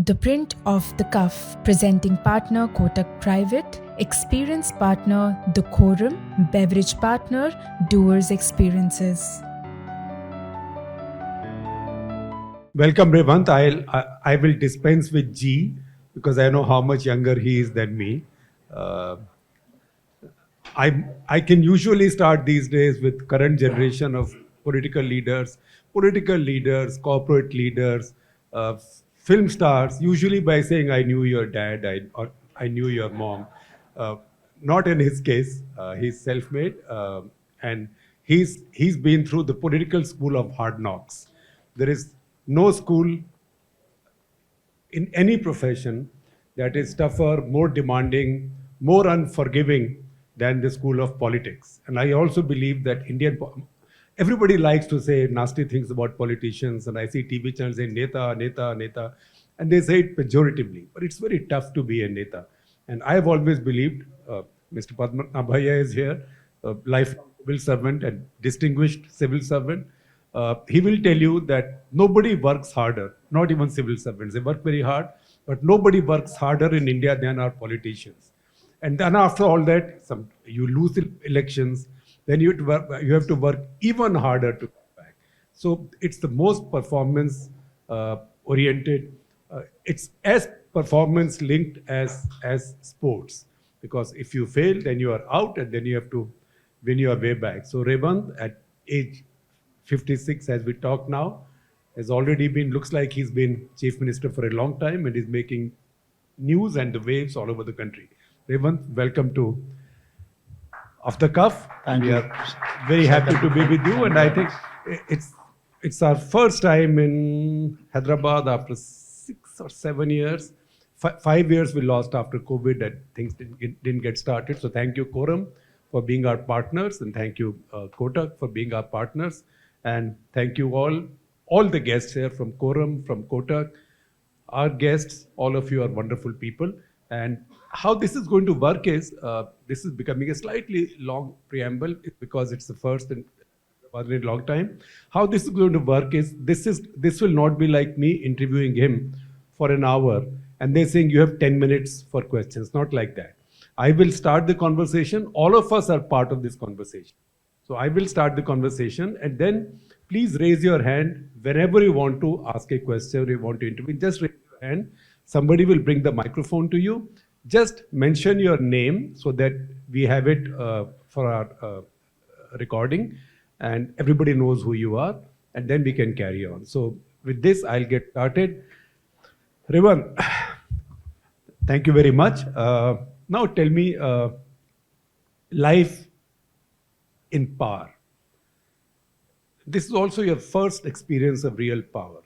The Print of the Cuff, presenting partner Kotak Private, experience partner The Quorum, beverage partner Doers Experiences. Welcome, Revant. I will dispense with G because I know how much younger he is than me. Uh, I can usually start these days with current generation of political leaders, corporate leaders, film stars, usually by saying, I knew your dad, or I knew your mom. Uh, Not in his case. He's self-made, and he's been through the political school of hard knocks. There is no school in any profession that is tougher, more demanding, more unforgiving than the school of politics. And I also believe that everybody likes to say nasty things about politicians, and I see TV channels saying neta, neta, neta, and they say it pejoratively, but it's very tough to be a neta. And I have always believed, Mr. Padmanabhaya is here, life civil servant and distinguished civil servant. He will tell you that nobody works harder, not even civil servants. They work very hard, but nobody works harder in India than our politicians. And then after all that, you lose elections, then you have to work even harder to come back. So it's the most performance oriented. It's as performance linked as sports, because if you fail, then you are out, and then you have to win your way back. So Revant, at age 56 as we talk now, has already been, looks like he's been chief minister for a long time and is making news and the waves all over the country. Revant, welcome to Off the Cuff. Thank We you. are very happy to be with you, and I think it's our first time in Hyderabad after 6 or 7 years. 5 years we lost after COVID, and things didn't get started. So thank you, Quorum, for being our partners, and thank you, Kotak, for being our partners, and thank you all the guests here from Quorum, from Kotak, our guests. All of you are wonderful people. And how this is going to work is, this is becoming a slightly long preamble because it's the first and for a long time. How this is going to work is, this will not be like me interviewing him for an hour and they're saying you have 10 minutes for questions. Not like that. I will start the conversation. All of us are part of this conversation. So I will start the conversation, and then please raise your hand whenever you want to ask a question, you want to intervene. Just raise your hand. Somebody will bring the microphone to you. Just mention your name so that we have it for our recording, and everybody knows who you are, and then we can carry on. So with this, I'll get started. Rivan, thank you very much. Now tell me, life in power. This is also your first experience of real power.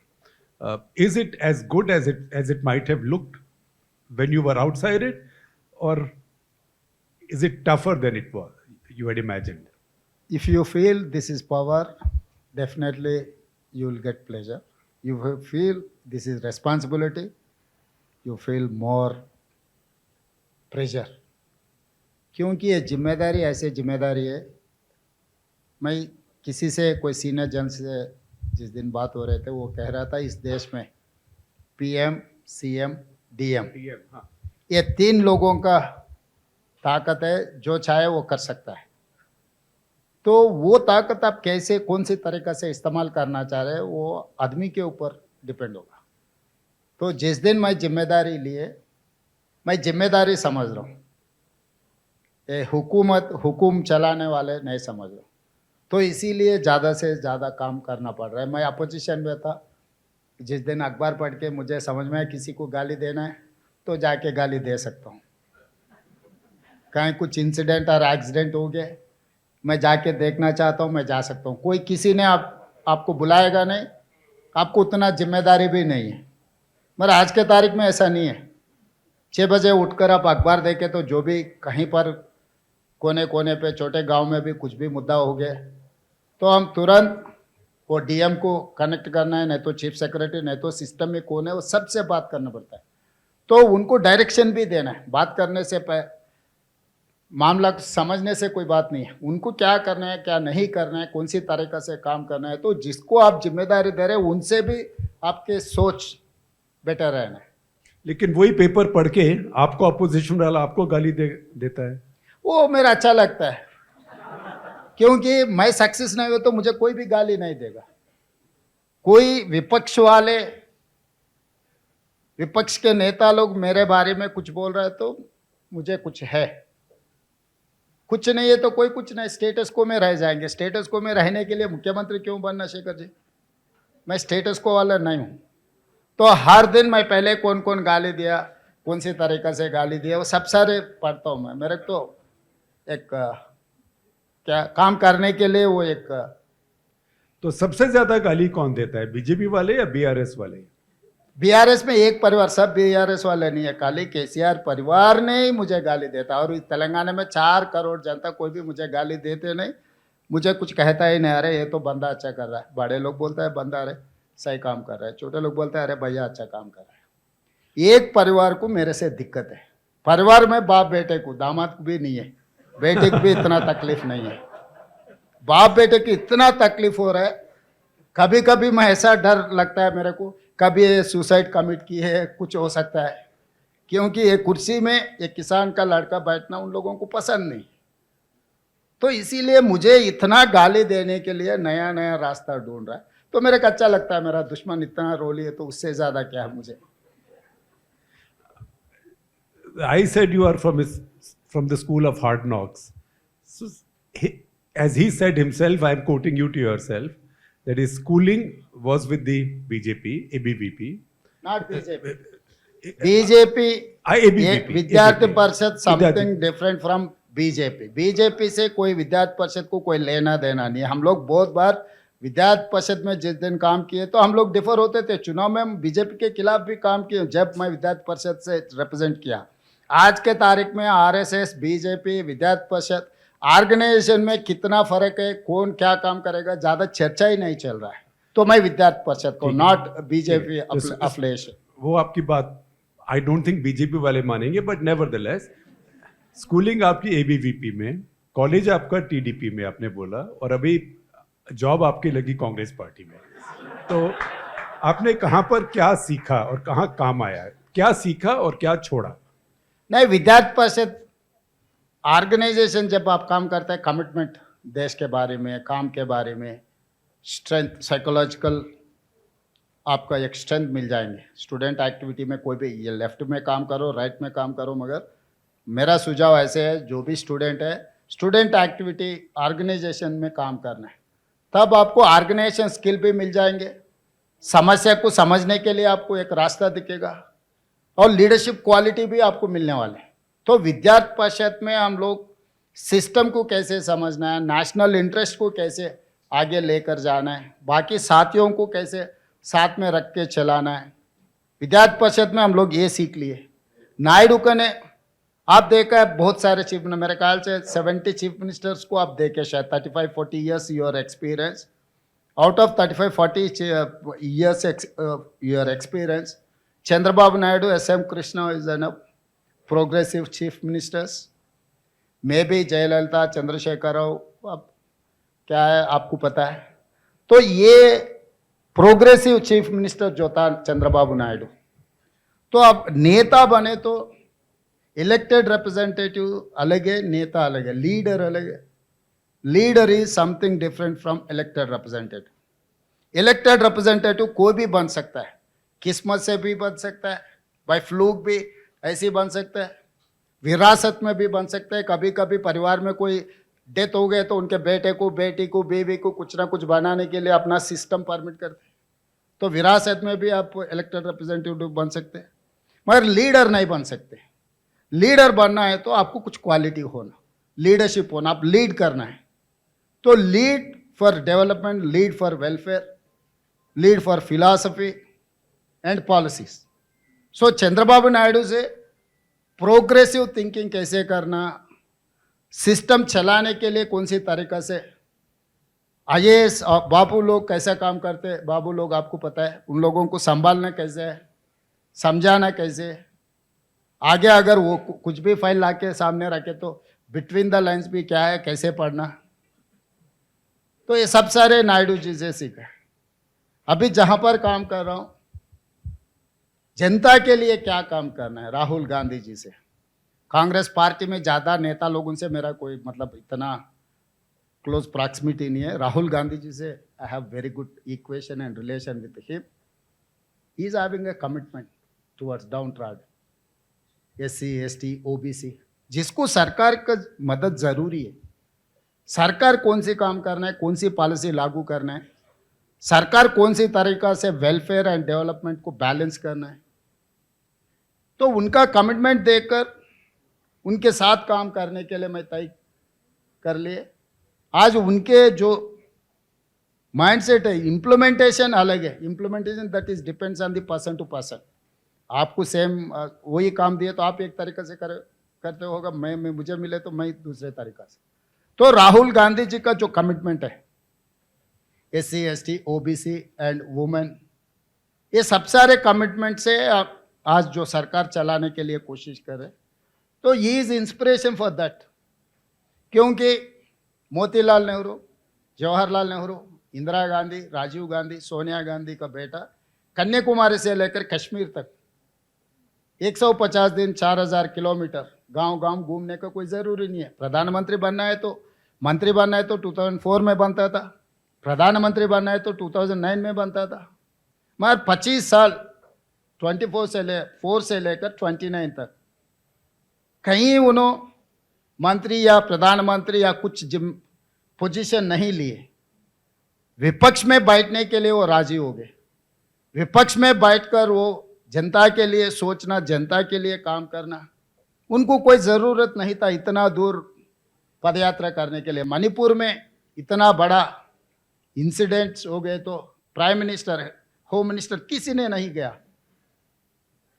Is it as good as it might have looked when you were outside it, or is it tougher than you had imagined? If you feel this is power, definitely you will get pleasure. You feel this is responsibility, you feel more pressure. क्योंकि ये जिम्मेदारी ऐसे जिम्मेदारी है. मैं किसी से, कोई सीनियर जन से जिस दिन बात हो रहे थे, वो कह रहा था इस देश में पीएम, सीएम, डीएम, ये 3 लोगों का ताकत है, जो चाहे वो कर सकता है. तो वो ताकत आप कैसे, कौन सी तरीक़ा से इस्तेमाल करना चाह रहे हैं, वो आदमी के ऊपर डिपेंड होगा. तो जिस दिन मैं जिम्मेदारी लिए, मैं जिम्मेदारी समझ रहा हूँ, ये हुकूम चलाने वाले नहीं समझ रहा हूँ. तो इसीलिए ज़्यादा से ज़्यादा काम करना पड़ रहा है. मैं अपोजिशन में था, जिस दिन अखबार पढ़ के मुझे समझ में आया किसी को गाली देना है तो जाके गाली दे सकता हूँ. कहीं कुछ इंसिडेंट और एक्सीडेंट हो गए, मैं जाके देखना चाहता हूँ, मैं जा सकता हूँ. कोई किसी ने आपको बुलाएगा नहीं, आपको उतना जिम्मेदारी भी नहीं है. मगर आज के तारीख में ऐसा नहीं है. 6 बजे उठकर आप अखबार देखें तो जो भी कहीं पर कोने कोने पे छोटे गांव में भी कुछ भी मुद्दा हो गया तो हम तुरंत वो डीएम को कनेक्ट करना है, नहीं तो चीफ सेक्रेटरी, नहीं तो सिस्टम में कौन है, वो सबसे बात करना पड़ता है. तो उनको डायरेक्शन भी देना है. बात करने से मामला समझने से कोई बात नहीं है. उनको क्या करना है, क्या नहीं करना है, कौन सी तरीक़ा से काम करना है. तो जिसको आप जिम्मेदारी दे रहे हैं उनसे भी आपके सोच बेटर रहना है. लेकिन वही पेपर पढ़ के आपको अपोजिशन वाला आपको गाली देता है। वो मेरा अच्छा लगता है, क्योंकि मैं सक्सेस नहीं हो तो मुझे कोई भी गाली नहीं देगा। कोई विपक्ष के नेता लोग मेरे बारे में कुछ बोल रहे हैं तो मुझे कुछ है, कुछ नहीं है तो कोई कुछ नहीं, स्टेटस को में रह जाएंगे। स्टेटस को में रहने के लिए मुख्यमंत्री क्यों बनना शेखर जी? मैं स्टेटस को वाला नहीं हूँ। तो हर दिन मैं पहले कौन कौन गाली दिया, कौन सी तरीका से गाली दिया, वो सब सारे पढ़ता हूँ मैं। मेरे को एक क्या काम करने के लिए वो एक। तो सबसे ज्यादा गाली कौन देता है, बीजेपी वाले या बीआरएस वाले? बीआरएस में एक परिवार, सब बीआरएस वाले नहीं है, खाली केसीआर परिवार ने ही मुझे गाली देता। और इस तेलंगाना में 4 करोड़ जनता कोई भी मुझे गाली देते नहीं, मुझे कुछ कहता ही नहीं। अरे ये तो बंदा अच्छा कर रहा है। बड़े लोग बोलता है बंदा अरे सही काम कर रहा है, छोटे लोग बोलते हैं अरे भैया अच्छा काम कर रहा है। एक परिवार को मेरे से दिक्कत है। परिवार में बाप बेटे को, दामाद को भी नहीं है, बेटे को भी इतना तकलीफ नहीं है, बाप बेटे की इतना तकलीफ हो रहा है। कभी कभी मैं ऐसा डर लगता है मेरे को, कभी ये सुसाइड कमिट की है, कुछ हो सकता है। क्योंकि ये कुर्सी में एक किसान का लड़का बैठना उन लोगों को पसंद नहीं। तो इसीलिए मुझे इतना गाली देने के लिए नया नया रास्ता ढूंढ रहा है। तो मेरे को अच्छा लगता है, मेरा दुश्मन इतना रोली है तो उससे ज्यादा क्या है मुझे। I said you are from the school of hard knocks. So, as he said himself, I am quoting you to yourself, that his schooling was with the BJP, ABVP. Not BJP. BJP, ABVP. विद्यार्थी परिषद something different from BJP. BJP से कोई विद्यार्थी परिषद को कोई लेना देना नहीं है। हम लोग बहुत बार विद्यार्थी परिषद में जिस दिन काम किए तो हम लोग डिफर होते थे। चुनाव में हम बीजेपी के खिलाफ भी काम किए जब मैं विद्यार्थी परिषद से रिप्रेजेंट किया। आज के तारीख में आरएसएस, बीजेपी, विद्यार्थी परिषद ऑर्गेनाइजेशन में कितना फर्क है, कौन क्या काम करेगा, ज़्यादा चर्चा ही नहीं चल रहा है। तो मैं विद्यार्थी परिषद को, नॉट बीजेपी अफिलिएशन। वो आपकी बात आई डोंट थिंक बीजेपी वाले मानेंगे, बट नेवरदलेस स्कूलिंग आपकी एबीवीपी में, कॉलेज आपका टीडीपी में आपने बोला, और अभी जॉब आपकी लगी कांग्रेस पार्टी में। तो आपने कहाँ पर क्या सीखा और कहाँ काम आया, क्या सीखा और क्या छोड़ा? नहीं, विद्यार्थी परिषद ऑर्गेनाइजेशन जब आप काम करते हैं, कमिटमेंट देश के बारे में, काम के बारे में, स्ट्रेंथ, साइकोलॉजिकल आपका एक स्ट्रेंथ मिल जाएंगे। स्टूडेंट एक्टिविटी में कोई भी, ये लेफ्ट में काम करो, राइट में काम करो, मगर मेरा सुझाव ऐसे है, जो भी स्टूडेंट है, स्टूडेंट एक्टिविटी ऑर्गेनाइजेशन में काम करना है। तब आपको ऑर्गेनाइजेशन स्किल भी मिल जाएंगे, समस्या को समझने के लिए आपको एक रास्ता दिखेगा, और लीडरशिप क्वालिटी भी आपको मिलने वाले हैं। तो विद्यार्थी परिषद में हम लोग सिस्टम को कैसे समझना है, नेशनल इंटरेस्ट को कैसे आगे लेकर जाना है, बाकी साथियों को कैसे साथ में रख के चलाना है, विद्यार्थी परिषद में हम लोग ये सीख लिए। नायडू का ने आप देखा है बहुत सारे चीफ, मेरे ख्याल से 70 चीफ मिनिस्टर्स को आप देखे शायद, 35-40 years your experience, out of 35-40 years your experience, Chandrababu Naidu, SM Krishna is an progressive chief ministers, मे भी जयललिता, चंद्रशेखर राव, अब क्या है आपको पता है। तो ये प्रोग्रेसिव चीफ मिनिस्टर जो था चंद्रबाबू नायडू। तो अब नेता बने तो इलेक्टेड रिप्रेजेंटेटिव अलग है, नेता अलग है, लीडर अलग है। Leader is something different from elected representative. Elected representative कोई भी बन सकता है, किस्मत से भी बन सकता है, बाय फ्लूक भी ऐसे बन सकता है, विरासत में भी बन सकता है। कभी कभी परिवार में कोई डेथ हो गए तो उनके बेटे को, बेटी को, बीवी को कुछ ना कुछ बनाने के लिए अपना सिस्टम परमिट करते हैं। तो विरासत में भी आप इलेक्टेड रिप्रेजेंटेटिव बन सकते हैं, मगर लीडर नहीं बन सकते। लीडर बनना है तो आपको कुछ क्वालिटी होना, लीडरशिप होना, आप लीड करना है। तो lead for development, lead for welfare, lead for philosophy and policies. So Chandrababu Naidu से प्रोग्रेसिव थिंकिंग कैसे करना, सिस्टम चलाने के लिए कौन सी तरीका से, IAS बाबू लोग कैसा काम करते हैं, बाबू लोग आपको पता है, उन लोगों को संभालना कैसे है, समझाना कैसे, आगे अगर वो कुछ भी फाइल लाके सामने रखे तो बिटवीन द लाइंस भी क्या है, कैसे पढ़ना। तो ये सब सारे नायडू जी से सीखा। अभी जहाँ पर काम कर रहा हूँ, जनता के लिए क्या काम करना है राहुल गांधी जी से। कांग्रेस पार्टी में ज़्यादा नेता लोगों से मेरा कोई मतलब इतना क्लोज प्रॉक्सिमिटी नहीं है। राहुल गांधी जी से I have very good equation and relation with him. He is having a commitment towards downtrodden SC ST OBC, जिसको सरकार का मदद ज़रूरी है। सरकार कौन सी काम करना है, कौन सी पॉलिसी लागू करना है, सरकार कौन सी तरीका से वेलफेयर एंड डेवलपमेंट को बैलेंस करना है, तो उनका कमिटमेंट देकर उनके साथ काम करने के लिए मैं तय कर लिए। आज उनके जो माइंडसेट है, इम्प्लीमेंटेशन अलग है। Implementation that is depends on the person to person. आपको सेम वही काम दिए तो आप एक तरीके से करते होगा, मैं मुझे मिले तो मैं दूसरे तरीका से। तो राहुल गांधी जी का जो कमिटमेंट है SC ST OBC and women, ये सब सारे कमिटमेंट से आज जो सरकार चलाने के लिए कोशिश कर रहे, तो ये इज इंस्पिरेशन फॉर दैट। क्योंकि मोतीलाल नेहरू, जवाहरलाल नेहरू, इंदिरा गांधी, राजीव गांधी, सोनिया गांधी का बेटा कन्याकुमारी से लेकर कश्मीर तक 150 दिन 4000 किलोमीटर गांव गांव घूमने का कोई ज़रूरी नहीं है। प्रधानमंत्री बनना है तो, मंत्री बनना है तो 2004 में बनता था, प्रधानमंत्री बनना है तो 2009 में बनता था। मगर 25 साल 4 से लेकर 29 तक कहीं उन्होंने मंत्री या प्रधानमंत्री या कुछ पोजीशन नहीं लिए। विपक्ष में बैठने के लिए वो राजी हो गए। विपक्ष में बैठकर वो जनता के लिए सोचना, जनता के लिए काम करना, उनको कोई ज़रूरत नहीं था इतना दूर पदयात्रा करने के लिए। मणिपुर में इतना बड़ा इंसिडेंट्स हो गए तो प्राइम मिनिस्टर, होम मिनिस्टर किसी ने नहीं गया।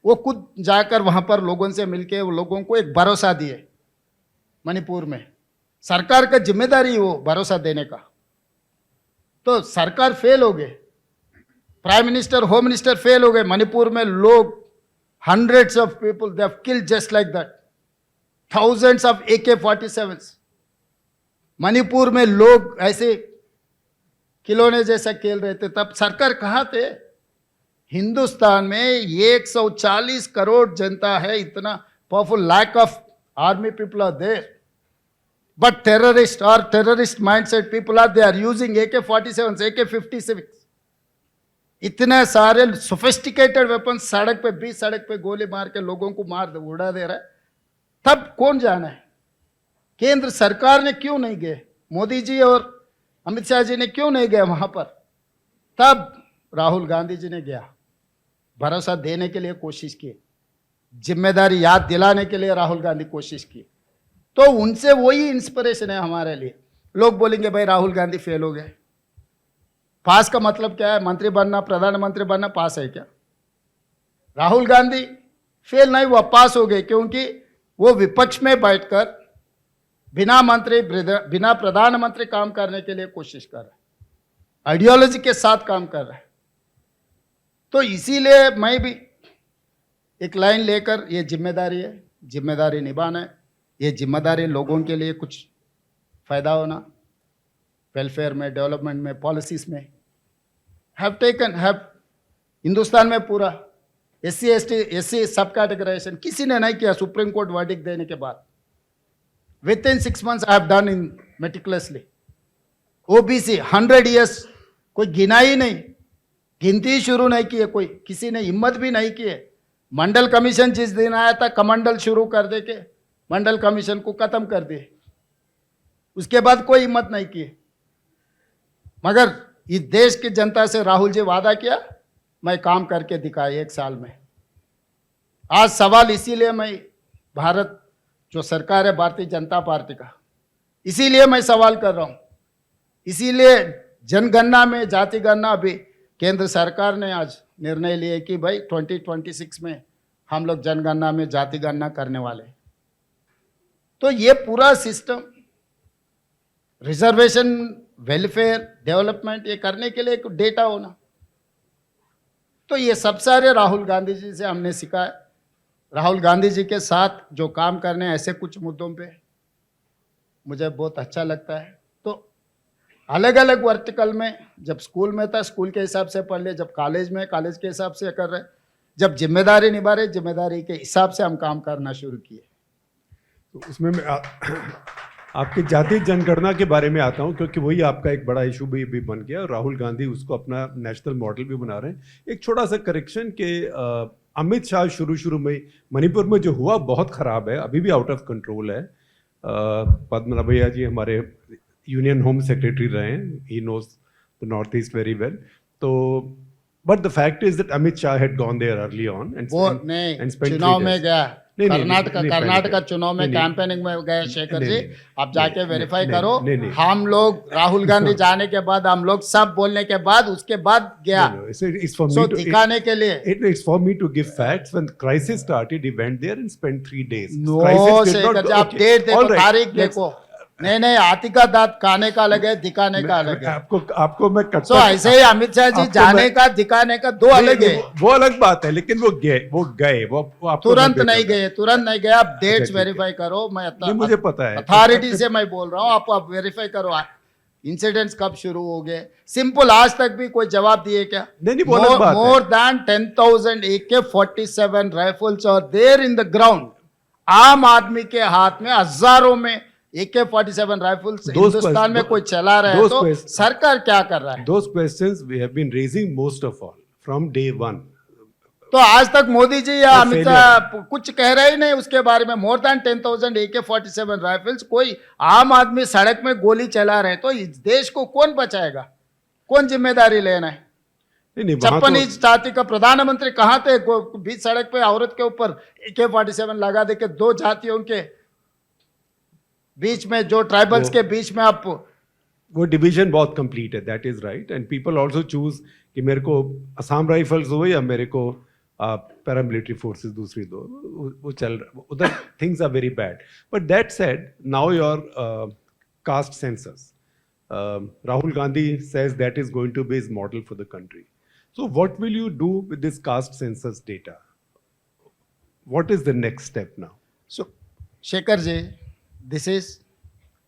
वो खुद जाकर वहाँ पर लोगों से मिलके वो लोगों को एक भरोसा दिए। मणिपुर में सरकार का जिम्मेदारी वो भरोसा देने का, तो सरकार फेल हो गए, prime minister, home minister fail हो गए। मणिपुर में लोग, hundreds of people they have killed just like that, thousands of AK-47s। Manipur में लोग ऐसे खिलौने जैसा खेल रहे थे। तब सरकार कहाँ थे? हिंदुस्तान में 140 करोड़ जनता है, इतना powerful, lack of army people are there, but terrorist और terrorist mindset people are they are using AK-47s, AK-57। इतने सारे सोफिस्टिकेटेड वेपन सड़क पे, बीच सड़क पे गोली मार के लोगों को उड़ा दे रहा है। तब कौन जाना है? केंद्र सरकार ने क्यों नहीं गए? मोदी जी और अमित शाह जी ने क्यों नहीं गए वहां पर? तब राहुल गांधी जी ने गया, भरोसा देने के लिए कोशिश की, जिम्मेदारी याद दिलाने के लिए राहुल गांधी कोशिश की। तो उनसे वही इंस्पिरेशन है हमारे लिए। लोग बोलेंगे भाई राहुल गांधी फेल हो गए, पास का मतलब क्या है? मंत्री बनना, प्रधानमंत्री बनना पास है क्या? राहुल गांधी फेल नहीं हुआ, पास हो गए, क्योंकि वो विपक्ष में बैठकर बिना मंत्री, बिना प्रधानमंत्री काम करने के लिए कोशिश कर रहे हैं, आइडियोलॉजी के साथ काम कर रहे हैं। तो इसीलिए मैं भी एक लाइन लेकर, ये जिम्मेदारी है, जिम्मेदारी निभाना है। ये जिम्मेदारी लोगों के लिए कुछ फायदा होना, वेलफेयर में, डेवलपमेंट में, पॉलिसीज में हिंदुस्तान में पूरा SC ST सब कैटेगराइजेशन किसी ने नहीं किया। सुप्रीम कोर्ट वर्डिक्ट देने के बाद within 6 months I have done in meticulously। OBC 100 years कोई गिना ही नहीं, गिनती शुरू नहीं की है, कोई किसी ने हिम्मत भी नहीं की है। मंडल कमीशन जिस दिन आया था, कमंडल शुरू कर दे के मंडल कमीशन को खत्म कर दिए, उसके बाद कोई हिम्मत नहीं की। मगर इस देश की जनता से राहुल जी वादा किया, मैं काम करके दिखाया 1 साल में। आज सवाल इसीलिए मैं, भारत जो सरकार है भारतीय जनता पार्टी का, इसीलिए मैं सवाल कर रहा हूँ। इसीलिए जनगणना में, जाति गणना, अभी केंद्र सरकार ने आज निर्णय लिए कि भाई 2026 में हम लोग जनगणना में जाति गणना करने वाले हैं। तो ये पूरा सिस्टम, रिजर्वेशन, वेलफेयर, डेवलपमेंट, ये करने के लिए एक डेटा होना, तो ये सब सारे राहुल गांधी जी से हमने सीखा है। राहुल गांधी जी के साथ जो काम करने, ऐसे कुछ मुद्दों पे मुझे बहुत अच्छा लगता है। तो अलग अलग वर्टिकल में, जब स्कूल में था स्कूल के हिसाब से पढ़ लिया, जब कॉलेज में कॉलेज के हिसाब से कर रहे, जब जिम्मेदारी निभा रहे, जिम्मेदारी के हिसाब से हम काम करना शुरू किए। तो उसमें मैं आपकी जातीय जनगणना के बारे में आता हूं, क्योंकि वही आपका एक बड़ा इशू भी बन गया और राहुल गांधी उसको अपना नेशनल मॉडल भी बना रहे हैं। एक छोटा सा करेक्शन के अमित शाह शुरू में मणिपुर में जो हुआ बहुत खराब है, अभी भी आउट ऑफ कंट्रोल है। पद्मनाभ भैया जी हमारे यूनियन होम सेक्रेटरी रहे हैं, he knows the north east very well. तो but the fact is that Amit Shah had gone there early on and वो नहीं, चुनाव में गया, कर्नाटका चुनाव में कैंपेनिंग में गए शेखर जी, आप जाके वेरीफाई करो। हम लोग राहुल गांधी जाने के बाद, हम लोग सब बोलने के बाद, उसके बाद गया सो दिखाने के लिए। It's for me to give facts. When crisis started, he went there and spent 3 days. No, Shekhar ji, आप डेट देखो, तारीख देखो। नहीं, हाथी का दांत खाने का अलग है, दिखाने का अलग है। आपको मैं सो ऐसे ही अमित शाह जी जाने का, दिखाने का दो अलग है। वो अलग बात है, लेकिन वो गए वो तुरंत नहीं गए। आप डेट्स वेरीफाई करो। मैं मुझे पता है, अथॉरिटी से मैं बोल रहा हूँ, आप वेरीफाई करो इंसिडेंट्स कब शुरू हो गए। सिंपल, आज तक भी कोई जवाब दिए क्या? More than 10,000 AK-47 rifles are there in the ground. आम आदमी के हाथ में हजारों में AK-47 राइफल्स हिंदुस्तान में कोई चला रहा है, तो सरकार क्या कर रहा है? Those questions we have been raising most of all from day one. तो आज तक मोदी जी या अमित शाह कुछ कह रहे ही नहीं उसके बारे में। मोर देन 10,000 AK-47 राइफल्स, कोई आम आदमी सड़क में गोली चला रहे, तो इस देश को कौन बचाएगा? कौन जिम्मेदारी लेना है? 56 इंच छाती का प्रधानमंत्री कहाँ थे? बीच सड़क पे औरत के ऊपर AK-47 लगा दे के, दो जातियों के बीच में, जो ट्राइबल्स के बीच में आप वो डिवीजन बहुत कंप्लीट है, that is right. And people also choose कि मेरे को असम राइफल्स हो या मेरे को पैरामिलिट्री फोर्सेस दूसरी दो, वो चल रहा उधर। Things are very bad, but that said now your caste census, Rahul Gandhi says that is going to be his model for the country. So what will you do with this caste census data? What is the next step now? So Shekhar ji, this is,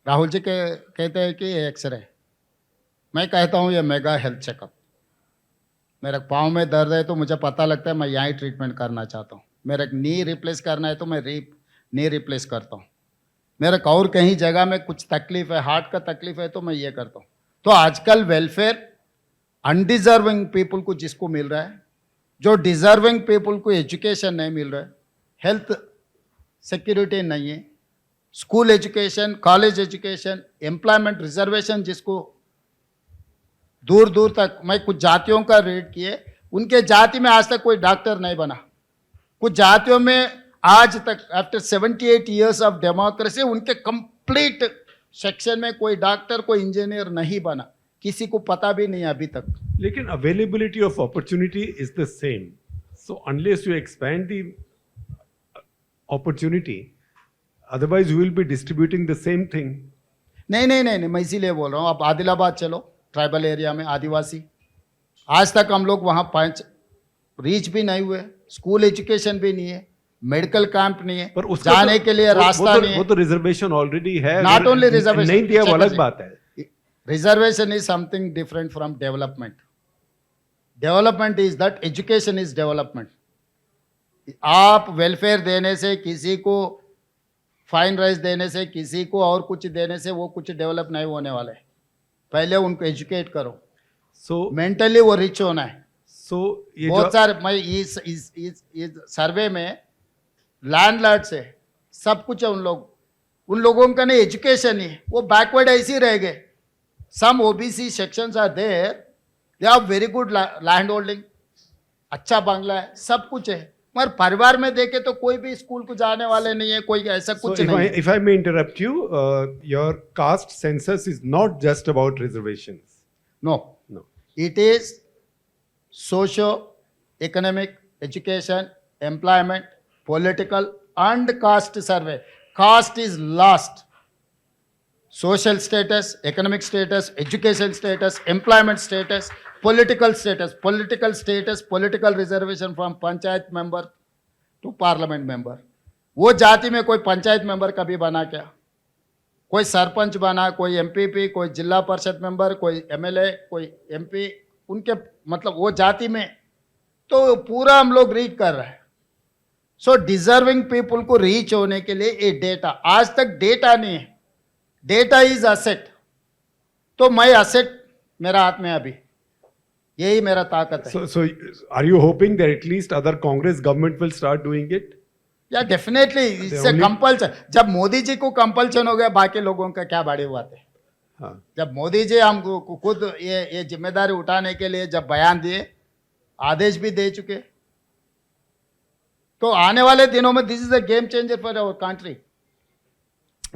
Rahul ji कहते हैं कि x ray, मैं कहता हूँ ये mega health checkup. मेरे पाँव में दर्द है तो मुझे पता लगता है मैं यहाँ ही ट्रीटमेंट करना चाहता हूँ। मेरे नी रिप्लेस करना है तो मैं नी रिप्लेस करता हूँ। मेरे और कहीं जगह में कुछ तकलीफ है, हार्ट का तकलीफ है, तो मैं ये करता हूँ। तो आजकल वेलफेयर अनडिजर्विंग पीपल को जिसको मिल रहा है, जो डिजर्विंग पीपल को एजुकेशन नहीं मिल रहा है, हेल्थ सिक्योरिटी नहीं है, school education, college education, employment reservation जिसको दूर दूर तक, मैं कुछ जातियों का रेड किए, उनके जाति में आज तक कोई डॉक्टर नहीं बना। कुछ जातियों में आज तक आफ्टर 78 इयर्स ऑफ डेमोक्रेसी उनके कंप्लीट सेक्शन में कोई डॉक्टर, कोई इंजीनियर नहीं बना, किसी को पता भी नहीं अभी तक। लेकिन availability of opportunity is the same, so unless you expand the opportunity, otherwise you will be distributing the same thing. नहीं, मैं इसीलिए बोल रहा हूँ। आप आदिलाबाद चलो, ट्राइबल एरिया में आदिवासी, आज तक हम लोग वहाँ रीच भी नहीं हुए, स्कूल एजुकेशन भी नहीं है, मेडिकल कैंप नहीं है, पर जाने के लिए रास्ता नहीं है। वो तो रिजर्वेशन ऑलरेडी है, नॉट ओनली रिजर्वेशन नहीं दिया वो अलग बात है। Reservation is something different from development. Development is that education is development. आप वेलफेयर देने से, किसी को फाइन राइस देने से, किसी को और कुछ देने से वो कुछ डेवलप नहीं होने वाला है। पहले उनको एजुकेट करो, सो मेंटली वो रिच होना है। सो बहुत सारे, मैं इस सर्वे में लैंडलॉर्ड से सब कुछ है, उन लोगों का नहीं एजुकेशन ही, वो बैकवर्ड ऐसे ही रह गए। Some OBC sections are there, they have very good land holding, अच्छा बंगला है, सब कुछ है, मगर परिवार में देखे तो कोई भी स्कूल को जाने वाले नहीं है, कोई ऐसा कुछ नहीं। If I may interrupt you, your caste census is not just about reservations. No. It is socio-economic, education, employment, political and caste survey. Caste is last. Social status, economic status, education status, employment status, political status, political reservation from panchayat member to parliament member. वो जाति में कोई panchayat member कभी बना क्या? कोई सरपंच बना, कोई एमपीपी, कोई जिला परिषद मेंबर, कोई एमएलए, कोई एमपी, उनके मतलब वो जाति में तो पूरा हम लोग रीच कर रहे हैं. सो डिजर्विंग पीपुल को रीच होने के लिए ये डेटा, आज तक डेटा नहीं है. Data is asset. तो मैं असेट मेरा हाथ में है अभी, यही मेरा ताकत है. So are you hoping that at least other Congress government will start doing it? या डेफिनेटली इट्स ए कंपल्सन. जब मोदी जी को कंपल्सन हो गया, बाकी लोगों का क्या बड़ी बात है. हाँ. जब मोदी जी हमको खुद ये जिम्मेदारी उठाने के लिए जब बयान दिए, आदेश भी दे चुके, तो आने वाले दिनों में this is a game changer for our country.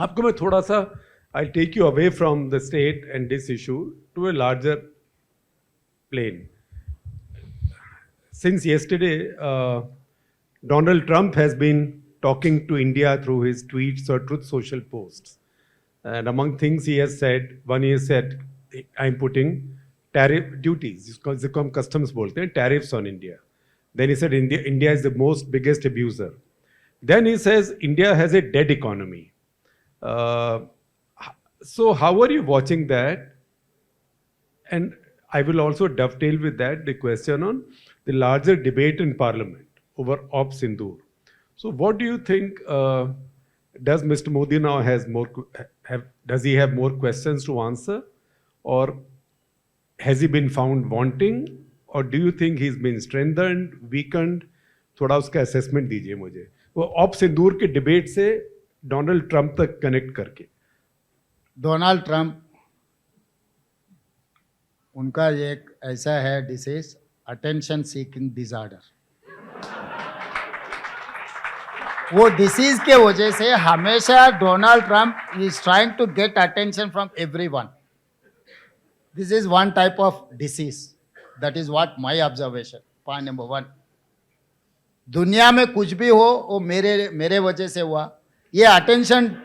आपको मैं थोड़ा सा I'll take you away from the state and this issue to a larger plane. Since yesterday, Donald Trump has been talking to India through his tweets or Truth Social posts. And among things he has said, one he has said, I'm putting tariff duties, जिसको हम customs बोलते हैं, tariffs on India. Then he said India is the biggest abuser. Then he says India has a dead economy. So how are you watching that? And I will also dovetail with that the question on the larger debate in Parliament over Op Sindoor. So what do you think? Does Mr. Modi now does he have more questions to answer, or has he been found wanting, or do you think he's been strengthened, weakened? थोड़ा उसका assessment दीजिए मुझे, वो op सिंदूर के debate से Donald Trump तक connect करके. Donald Trump, उनका एक ऐसा है डिसीज, अटेंशन सीकिंग डिजार्डर. वो डिसीज के वजह से हमेशा Donald Trump is trying to get attention from everyone. This is one type of disease. That is what my observation. Point number 1, दुनिया में कुछ भी हो वो मेरे वजह से हुआ. ये अटेंशन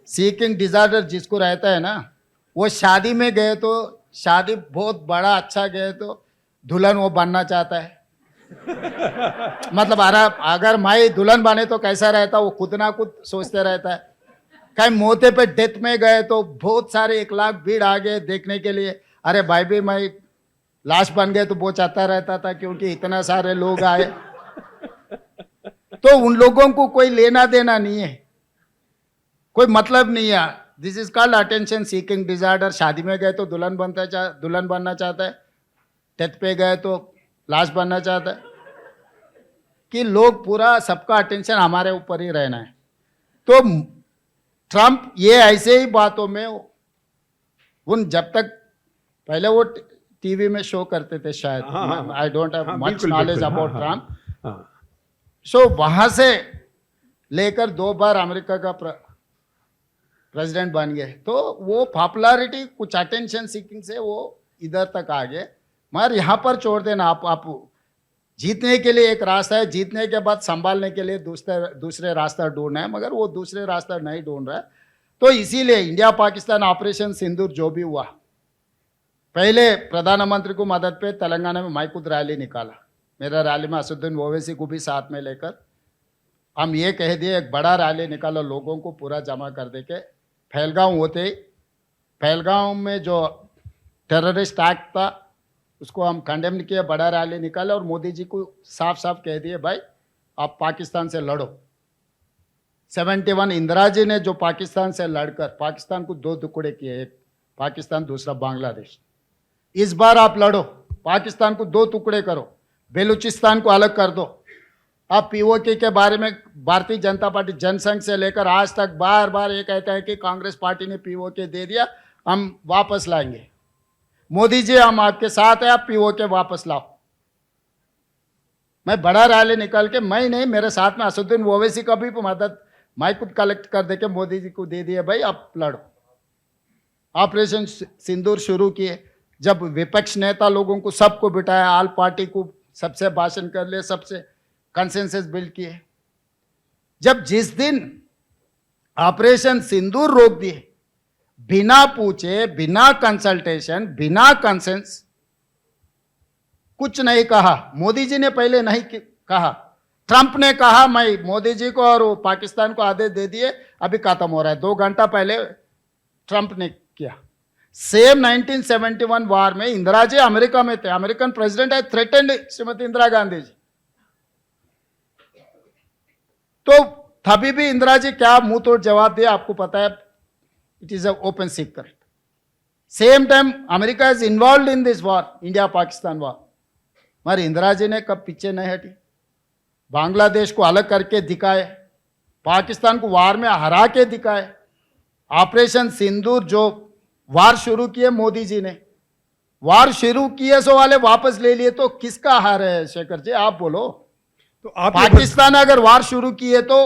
सीकिंग डिजार्डर जिसको रहता है ना, वो शादी में गए तो शादी बहुत बड़ा अच्छा गए तो दुल्हन वो बनना चाहता है. मतलब अगर मैं दुल्हन बने तो कैसा रहता, वो खुद ना खुद सोचते रहता है. कहीं मोते पे डेथ में गए तो बहुत सारे 1 लाख भीड़ आ गए देखने के लिए. अरे भाई भी मैं लाश बन गए तो वो चाहता रहता था क्योंकि इतना सारे लोग आए. तो उन लोगों को कोई लेना देना नहीं है, कोई मतलब नहीं है. This is called attention seeking disorder. शादी में गए तो दुल्हन बनना चाहता है, डेथ पे गए तो लाश बनना चाहता है, कि लोग पूरा सबका अटेंशन हमारे ऊपर ही रहना है. तो ट्रंप ये ऐसे ही बातों में उन जब तक पहले वो टीवी में शो करते थे शायद, I don't have much knowledge about Trump. So वहां से लेकर 2 बार अमेरिका का प्रेसिडेंट बन गए, तो वो पॉपुलैरिटी कुछ अटेंशन सीकिंग से वो इधर तक आ गए. मगर यहाँ पर छोड़ देना. आप जीतने के लिए एक रास्ता है, जीतने के बाद संभालने के लिए दूसरे रास्ता ढूंढना है, मगर वो दूसरे रास्ता नहीं ढूंढ रहा है. तो इसीलिए इंडिया पाकिस्तान ऑपरेशन सिंदूर जो भी हुआ, पहले प्रधानमंत्री को मदद पे तेलंगाना में मैं खुद रैली निकाला. मेरा रैली में असदुद्दीन ओवैसी को भी साथ में लेकर हम ये कह दिए एक बड़ा रैली निकालो, लोगों को पूरा जमा कर दे के. पहलगांव में जो टेररिस्ट एक्ट था उसको हम कंडेम किए, बड़ा रैली निकाले और मोदी जी को साफ साफ कह दिए भाई आप पाकिस्तान से लड़ो. 71 इंदिरा जी ने जो पाकिस्तान से लड़कर पाकिस्तान को 2 टुकड़े किए, एक पाकिस्तान दूसरा बांग्लादेश. इस बार आप लड़ो, पाकिस्तान को 2 टुकड़े करो, बेलूचिस्तान को अलग कर दो. आप पीओके के बारे में भारतीय जनता पार्टी जनसंघ से लेकर आज तक बार बार ये कहता है कि कांग्रेस पार्टी ने पीओके दे दिया, हम वापस लाएंगे. मोदी जी हम आपके साथ हैं, आप पीओके वापस लाओ. मैं बड़ा रैली निकाल के, मैं नहीं मेरे साथ में असदुद्दीन ओवैसी का भी मदद मैं खुद कलेक्ट कर दे के मोदी जी को दे दिए भाई आप लड़ो. ऑपरेशन सिंदूर शुरू किए. जब विपक्ष नेता लोगों को सबको बिठाया, आल पार्टी को सबसे भाषण कर लिए, सबसे कंसेंसस बिल्ड किए. जब जिस दिन ऑपरेशन सिंदूर रोक दिए, बिना पूछे, बिना कंसल्टेशन, बिना कंसेंस, कुछ नहीं कहा. मोदी जी ने पहले नहीं कहा, ट्रंप ने कहा मैं मोदी जी को और पाकिस्तान को आदेश दे दिए, अभी खत्म हो रहा है. 2 घंटा पहले ट्रंप ने किया. सेम 1971 वार में इंदिरा जी अमेरिका में थे, अमेरिकन प्रेसिडेंट है थ्रेटेंड श्रीमती इंदिरा गांधी जी, तो तभी भी इंदिरा जी क्या मुंह तोड़ जवाब दिया आपको पता है, it is a open secret. Same time America is involve in this war, India Pakistan war. मगर इंदिरा जी ने कब पीछे नहीं हटी, बांग्लादेश को अलग करके दिखाए, पाकिस्तान को वार में हरा के दिखाए. ऑपरेशन सिंदूर जो वार शुरू किए मोदी जी ने, वार शुरू किए सो वाले वापस ले लिए, तो किसका हार है शेखर जी आप बोलो. तो आप पाकिस्तान अगर वार शुरू किए तो,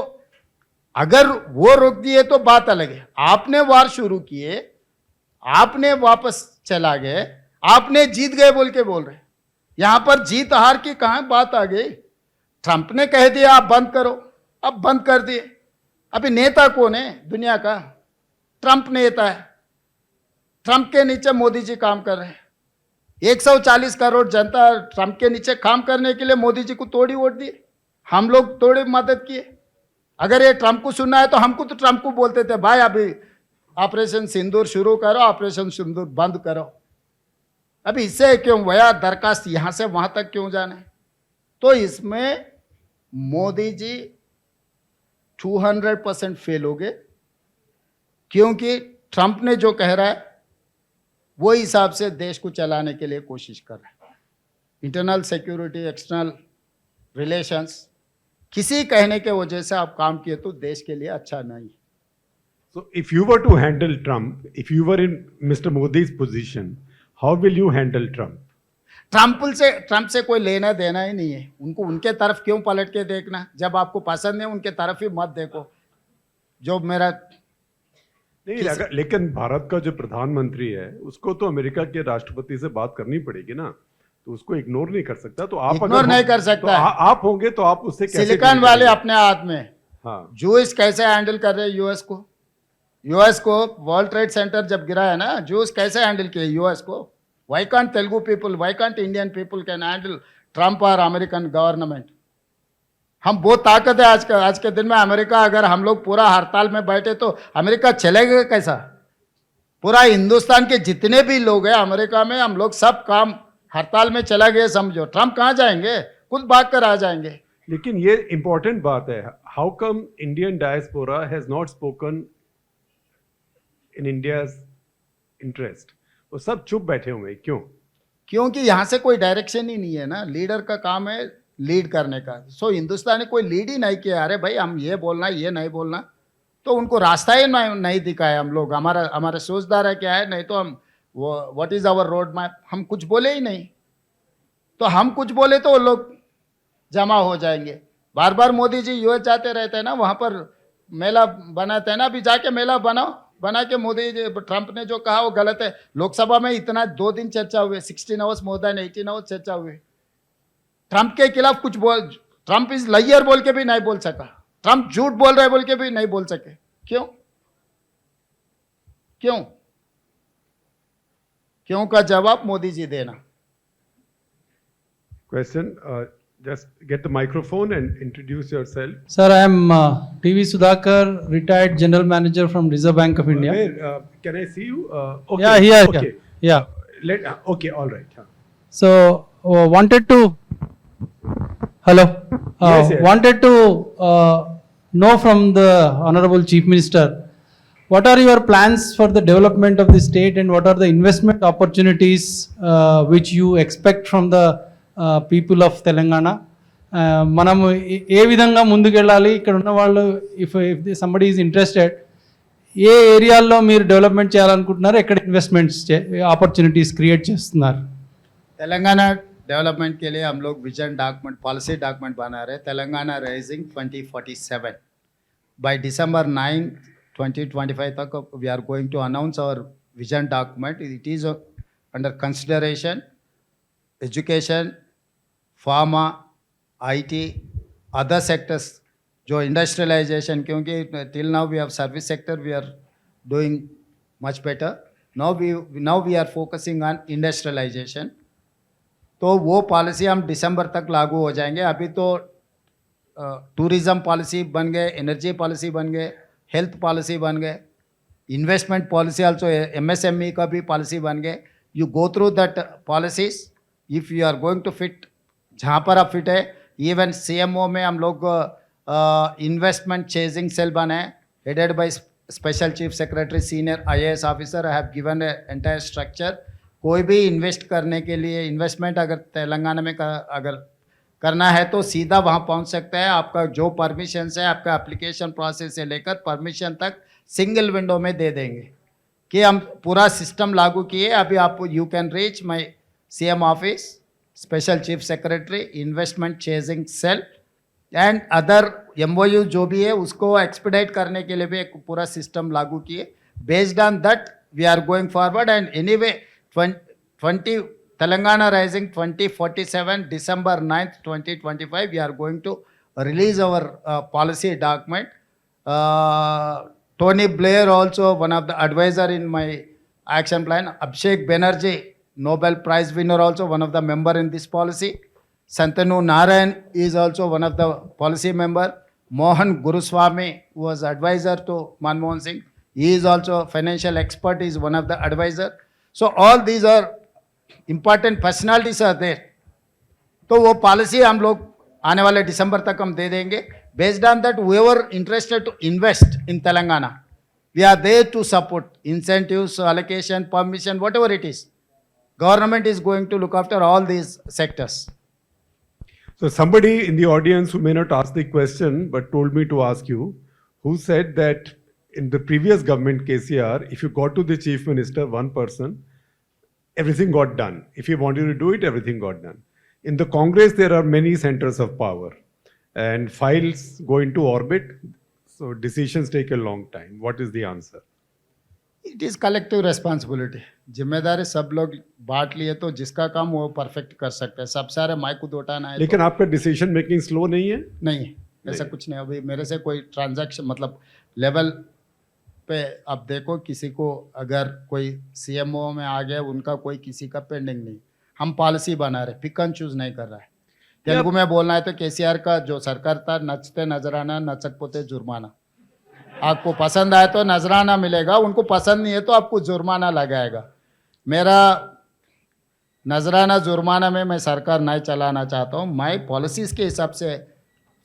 अगर वो रोक दिए तो बात अलग है. आपने वार शुरू किए, आपने वापस चला गए, आपने जीत गए बोल के बोल रहे. यहां पर जीत हार की कहां बात आ गई. ट्रंप ने कह दिया आप बंद करो, अब बंद कर दिए. अभी नेता कौन है दुनिया का, ट्रंप नेता है. ट्रंप के नीचे मोदी जी काम कर रहे हैं. 140 करोड़ जनता ट्रंप के नीचे काम करने के लिए मोदी जी को तोड़ी वोट दिए, हम लोग तोड़ी मदद किए. अगर ये ट्रंप को सुनना है तो हमको तो ट्रंप को बोलते थे भाई अभी ऑपरेशन सिंदूर शुरू करो, ऑपरेशन सिंदूर बंद करो. अभी इससे क्यों भैया दरखास्त यहां से वहां तक क्यों जाना है. तो इसमें मोदी जी 200% फेल हो गए, क्योंकि ट्रंप ने जो कह रहा है वो हिसाब से देश को चलाने के लिए कोशिश कर रहा है. इंटरनल सिक्योरिटी, एक्सटर्नल रिलेशंस, किसी कहने के वजह से आप काम किए तो देश के लिए अच्छा नहीं. So if you were to handle Trump, if you were in Mr. Modi's position, how will you handle Trump? Trump से कोई लेना देना ही नहीं है. उनको उनके तरफ क्यों पलट के देखना, जब आपको पसंद है उनके तरफ ही मत देखो. जो मेरा नहीं अगर, लेकिन भारत का जो प्रधानमंत्री है उसको तो अमेरिका के राष्ट्रपति से बात करनी पड़ेगी ना, तो उसको इग्नोर नहीं कर सकता. तो आप इग्नोर नहीं कर सकता. तो आप होंगे तो आप उससे कैसे सिलिकॉन वाले अपने हाथ में. हाँ, जूस कैसे हैंडल कर रहे हैं यूएस को. यूएस को वर्ल्ड ट्रेड सेंटर जब गिरा है ना, जूस कैसे हैंडल किए यूएस को. Why can't Telugu people, why can't Indian people can handle Trump और अमेरिकन गवर्नमेंट. हम बहुत ताकत है आज के दिन में. अमेरिका अगर हम लोग पूरा हड़ताल में बैठे तो अमेरिका चलेगा कैसा. पूरा हिंदुस्तान के जितने भी लोग हैं अमेरिका में, हम लोग सब काम हड़ताल में चला गए समझो. ट्रंप कहाँ जाएंगे, खुद भाग कर आ जाएंगे. लेकिन ये इंपॉर्टेंट बात है, how come Indian diaspora has not spoken in India's interest. वो सब चुप बैठे हुए हैं, क्यों. क्योंकि यहाँ से कोई डायरेक्शन ही नहीं है ना. लीडर का काम है लीड करने का. सो हिंदुस्तान ने कोई लीड ही नहीं किया. अरे भाई हम ये बोलना ये नहीं बोलना, तो उनको रास्ता ही नहीं दिखाया. हम लोग हमारा सोचदार है क्या है, नहीं तो हम what is our road map, हम कुछ बोले ही नहीं. तो हम कुछ बोले तो वो लोग जमा हो जाएंगे. बार बार मोदी जी यूएस जाते रहते हैं ना, वहाँ पर मेला बनाते हैं ना. अभी जाके मेला बना के मोदी जी, ट्रंप ने जो कहा वो गलत है. लोकसभा में इतना 2 दिन चर्चा हुए, 16 आवर्स मोर देन 18 आवर्स चर्चा हुए. ट्रंप के खिलाफ कुछ ट्रंप इज लायर बोल के भी नहीं बोल सका. ट्रंप झूठ बोल रहे बोल के भी नहीं बोल सके. क्यों क्यों क्यों का जवाब मोदी जी देना. Question, just get the microphone and introduce yourself. Sir, I am TV Sudhakar, retired general manager from Reserve Bank of India. Where, can I see you? Okay. Yeah, here. Okay. Yeah. Okay, all right. Huh. So, wanted to. Hello. Yes, yes. Wanted to know from the Honorable Chief Minister, what are your plans for the development of the state and what are the investment opportunities which you expect from the people of Telangana? మనము ఏ విధంగా ముందుకెళ్ళాలి, ఇక్కడ ఉన్న వాళ్ళు if somebody is interested, ఏ ఏరియాల్లో మీరు development చేయాలనుకుంటున్నారు, ఎక్కడ ఇన్వెస్ట్మెంట్స్ ఆపర్చునిటీస్ క్రియేట్ చేస్తున్నారు. तेलंगाना डेवलपमेंट के लिए हम लोग विजन डॉक्यूमेंट, पॉलिसी डॉक्यूमेंट बना रहे. तेलंगाना राइजिंग 2047 बाय December 9, 2025 तक we are going to announce our vision document. It is under consideration education, pharma, IT, other sectors जो इंडस्ट्रियलाइजेशन, क्योंकि till now we have service sector, we are doing much better. Now we are focusing on industrialisation. तो वो policy हम दिसंबर तक लागू हो जाएंगे. अभी तो टूरिज़्म पॉलिसी बन गए, एनर्जी पॉलिसी बन गए, हेल्थ पॉलिसी बन गए. investment policy also, MSME का भी policy बन गए. You go through that policies. If you are going to fit, जहाँ पर आप fit है, even CMO में हम लोग investment chasing cell बना है, headed by special chief secretary, senior IAS officer. I have given a entire structure. कोई भी इन्वेस्ट करने के लिए, इन्वेस्टमेंट अगर तेलंगाना में अगर करना है तो सीधा वहाँ पहुँच सकता है. आपका जो परमिशन है, आपका एप्लीकेशन प्रोसेस से लेकर परमिशन तक सिंगल विंडो में दे देंगे कि हम पूरा सिस्टम लागू किए. अभी आप you can reach my CM office, special chief secretary, investment chasing cell and other MOU जो भी है उसको एक्सपीडाइट करने के लिए भी एक पूरा सिस्टम लागू किए. Based on that we are going forward. And anyway 20 Telangana Rising 2047 December 9th 2025 we are going to release our policy document. Tony Blair also one of the advisor in my action plan. Abhishek Banerjee, Nobel Prize winner, also one of the member in this policy. Santanu Narayan is also one of the policy member. Mohan Guruswamy was advisor to Manmohan Singh. He is also financial expert, is one of the advisor. So all these are important personalities are there. तो वो policy हम लोग आने वाले दिसंबर तक हम दे देंगे. Based on that whoever interested to invest in Telangana, we are there to support incentives, allocation, permission, whatever it is. Government is going to look after all these sectors. So somebody in the audience who may not ask the question but told me to ask you, who said that in the previous government KCR, if you got to the chief minister, one person, everything got done. If you wanted to do it, everything got done. In the Congress, there are many centers of power and files go into orbit. So decisions take a long time. What is the answer? It is collective responsibility. जिम्मेदारी सब लोग बांट लिए तो जिसका काम वो perfect कर सकते हैं. सब सारे माइक को उठाना है. लेकिन आपका डिसीजन मेकिंग स्लो नहीं है? नहीं है, ऐसा कुछ नहीं. अभी मेरे से कोई ट्रांजैक्शन मतलब लेवल पे आप देखो, किसी को अगर कोई CMO में आ गया, उनका कोई किसी का पेंडिंग नहीं. हम पॉलिसी बना रहे, पिक एंड चूज नहीं कर रहा है. तेलुगु में बोलना है तो KCR का जो सरकार था, नचते नजराना नचकपोते जुर्माना. आपको पसंद आए तो नजराना मिलेगा, उनको पसंद नहीं है तो आपको जुर्माना लगाएगा. मेरा नजराना जुर्माना में मैं सरकार नहीं चलाना चाहता हूँ. मैं पॉलिसीज़ के हिसाब से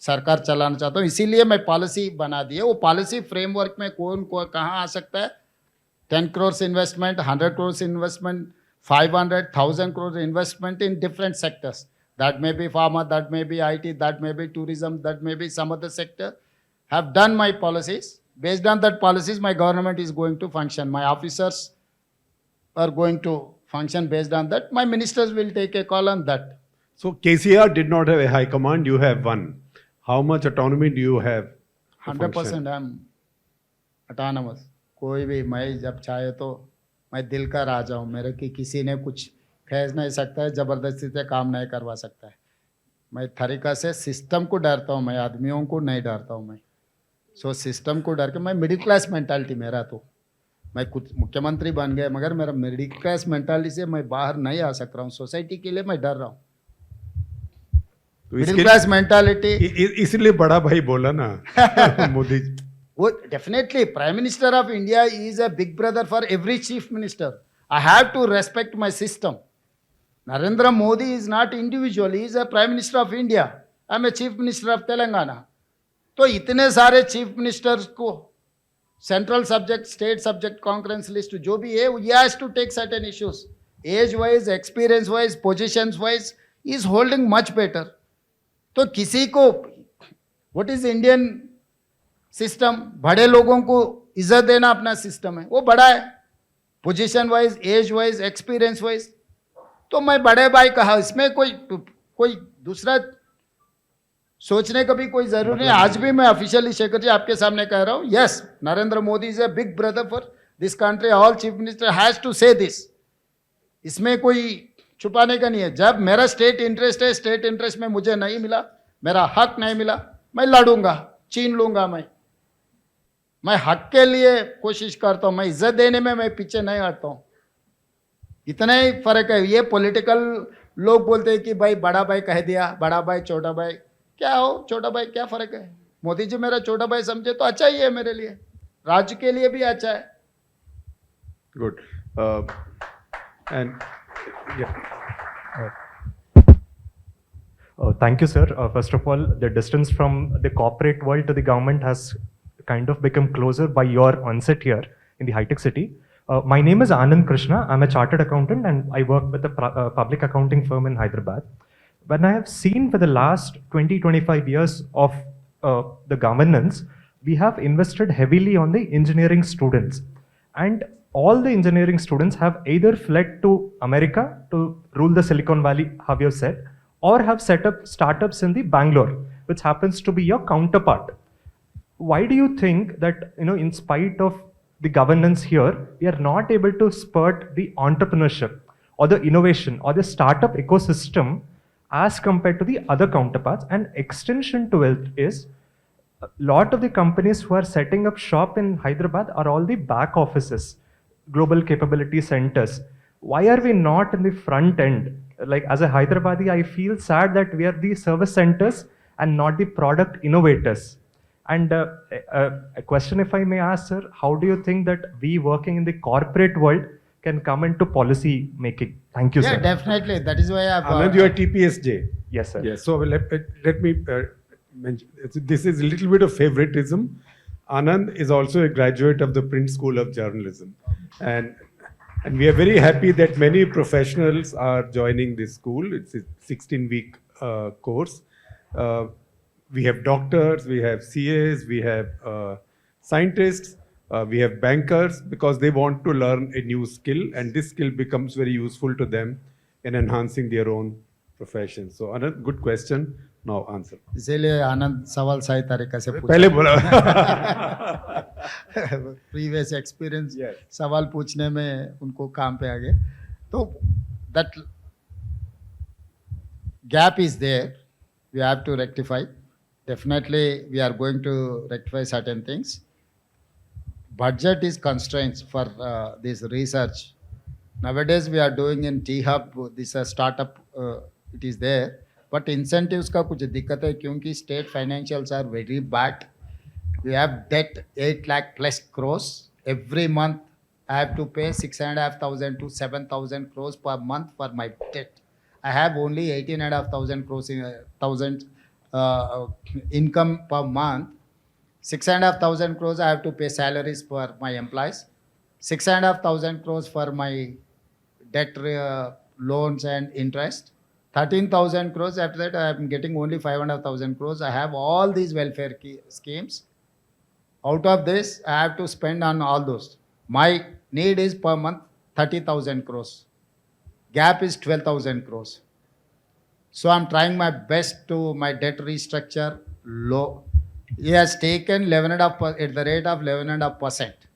सरकार चलाना चाहता हूँ. इसीलिए मैं पॉलिसी बना दी है. वो पॉलिसी फ्रेमवर्क में कौन कहाँ आ सकता है. 10 crores investment, 100 crores investment, 500,000 crores investment in different sectors. That may be pharma, that may be IT, that may be tourism, that may be some other sector. Have done my policies. Based on that policies, my government is going to function. My officers are going to function based on that. My ministers will take a call on that. So KCR did not have a high command, you have one. How much autonomy do you have? 100% I am autonomous. कोई भी मैं जब चाहे तो मैं दिल का राजा हूँ. मेरे की किसी ने कुछ खींच नहीं सकता है, ज़बरदस्ती से काम नहीं करवा सकता है. मैं तरीका से सिस्टम को डरता हूँ, मैं आदमियों को नहीं डरता हूँ. मैं सिस्टम को डर के, मैं मिडिल क्लास मेंटालिटी मेरा, तो मैं कुछ मुख्यमंत्री बन गया मगर मेरा मिडिल क्लास मेंटालिटी से मैं बाहर नहीं आ सक रहा हूँ. सोसाइटी के लिए मैं डर रहा हूँ. मिडिल क्लास मेंटालिटी इसलिए बड़ा भाई बोला ना मोदी. वो definitely prime minister of India is a big brother for every chief minister. I have to respect my system. Narendra Modi is not individual, he is a prime minister of India. I am a chief minister of Telangana. तो इतने सारे chief ministers को central subject, state subject, conference list जो भी है, he has to take certain issues. Age wise, experience wise, positions wise is holding much better. तो किसी को व्हाट इज इंडियन सिस्टम, बड़े लोगों को इज्जत देना अपना सिस्टम है. वो बड़ा है position wise, as wise, experience wise. तो मैं बड़े भाई कहा, इसमें कोई दूसरा सोचने का भी कोई जरूरी नहीं. आज भी मैं ऑफिशियली शेखर जी आपके सामने कह रहा हूँ, yes Narendra Modi is a big brother for this country. All chief minister has to say this. इसमें कोई छुपाने का नहीं है. जब मेरा स्टेट इंटरेस्ट है, स्टेट इंटरेस्ट में मुझे नहीं मिला, मेरा हक नहीं मिला, मैं लड़ूंगा, छीन लूंगा. मैं हक के लिए कोशिश करता हूँ. मैं इज्जत देने में मैं पीछे नहीं हटता हूँ. इतना ही फर्क है. ये पॉलिटिकल लोग बोलते हैं कि भाई बड़ा भाई कह दिया, बड़ा भाई छोटा भाई. क्या हो छोटा भाई, क्या फर्क है. मोदी जी मेरा छोटा भाई समझे तो अच्छा ही है मेरे लिए, राज्य के लिए भी अच्छा है. Good. And yeah. Thank you, sir. First of all, the distance from the corporate world to the government has kind of become closer by your onset here in the high-tech city. My name is Anand Krishna. I'm a chartered accountant and I work with a public accounting firm in Hyderabad. When I have seen for the last 20-25 years of the governance, we have invested heavily on the engineering students. And all the engineering students have either fled to America to rule the Silicon Valley, how you have said, or have set up startups in the Bangalore, which happens to be your counterpart. Why do you think that, in spite of the governance here, we are not able to spurt the entrepreneurship or the innovation or the startup ecosystem as compared to the other counterparts? And extension to it is, a lot of the companies who are setting up shop in Hyderabad are all the back offices, global capability centers. Why are we not in the front end? Like, as a Hyderabadi, I feel sad that we are the service centers and not the product innovators. And a question, if I may ask, sir, how do you think that we working in the corporate world can come into policy making? Thank you, Yeah, sir. definitely. That is why I've. Anand, you are TPSJ. Yes, sir. Yes. So let me mention. This is a little bit of favoritism. Anand is also a graduate of the Print School of Journalism, and we are very happy that many professionals are joining this school. It's a 16-week course. We have doctors, we have CAs, we have scientists, we have bankers, because they want to learn a new skill, and this skill becomes very useful to them in enhancing their own profession. So, Anand, good question. Now answer. इसीलिए आनंद सवाल सही तरीके से पूछा। पहले बोला। Previous experience Yes. सवाल पूछने में उनको काम पे आ गए। तो that gap is there. We have to rectify. Definitely, we are going to rectify certain things. Budget is constraints for this research. Nowadays, we are doing in T-Hub, this startup, it is there. But incentives का कुछ दिक्कत है क्योंकि state financials are very bad. We have debt 8 lakh plus crores. Every month, I have to pay 6,500 to 7,000 crores per month for my debt. I have only 18,500 crores income per month. 6,500 crores I have to pay salaries for my employees. 6,500 crores for my debt loans and interest. 13,000 crores. After that, I am getting only 5,500 crores. I have all these welfare schemes. Out of this, I have to spend on all those. My need is per month 30,000 crores. Gap is 12,000 crores. So I'm trying my best to my debt restructure low. He has taken 11.5 at the rate of 11.5%.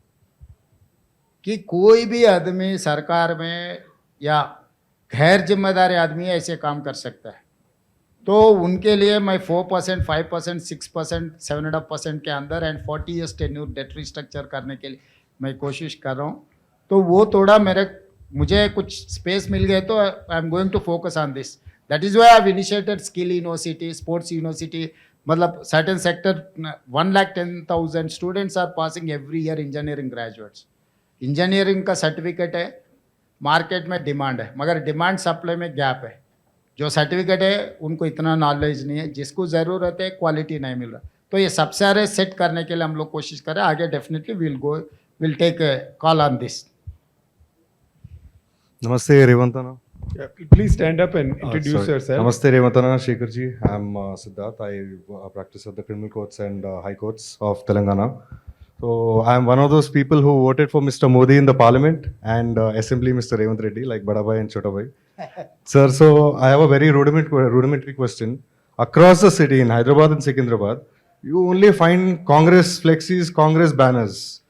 कि कोई भी आदमी सरकार में या गैर जिम्मेदार आदमी ऐसे काम कर सकता है, तो उनके लिए मैं 4%, 5%, 6%, 7.5% के अंदर and 40 years tenure debt restructure करने के लिए मैं कोशिश कर रहा हूँ. तो वो थोड़ा मुझे कुछ स्पेस मिल गए तो I am going to focus on this. That is why I have initiated skill university, sports university. मतलब certain sector 1,10,000 students are passing every year engineering graduates. Engineering का सर्टिफिकेट है, मार्केट में डिमांड है, मगर demand supply में gap है. जो certificate है उनको इतना नॉलेज नहीं है, जिसको ज़रूरत है क्वालिटी नहीं मिल रहा. तो ये सब सारे सेट करने के लिए हम लोग कोशिश करें. आगे definitely will take call on this. Namaste, Revantana. Yeah, please stand up and introduce yourself. Namaste, Revantana, Shekharji. I'm Siddharth. I practice at the criminal courts and high courts of Telangana. So I'm one of those people who voted for Mr. Modi in the parliament and assembly Mr. Revant Reddy, like Bada Bhai and Chota Bhai. Sir, so I have a very rudimentary question. Across the city in Hyderabad and Secunderabad, you only find Congress flexis, Congress banners,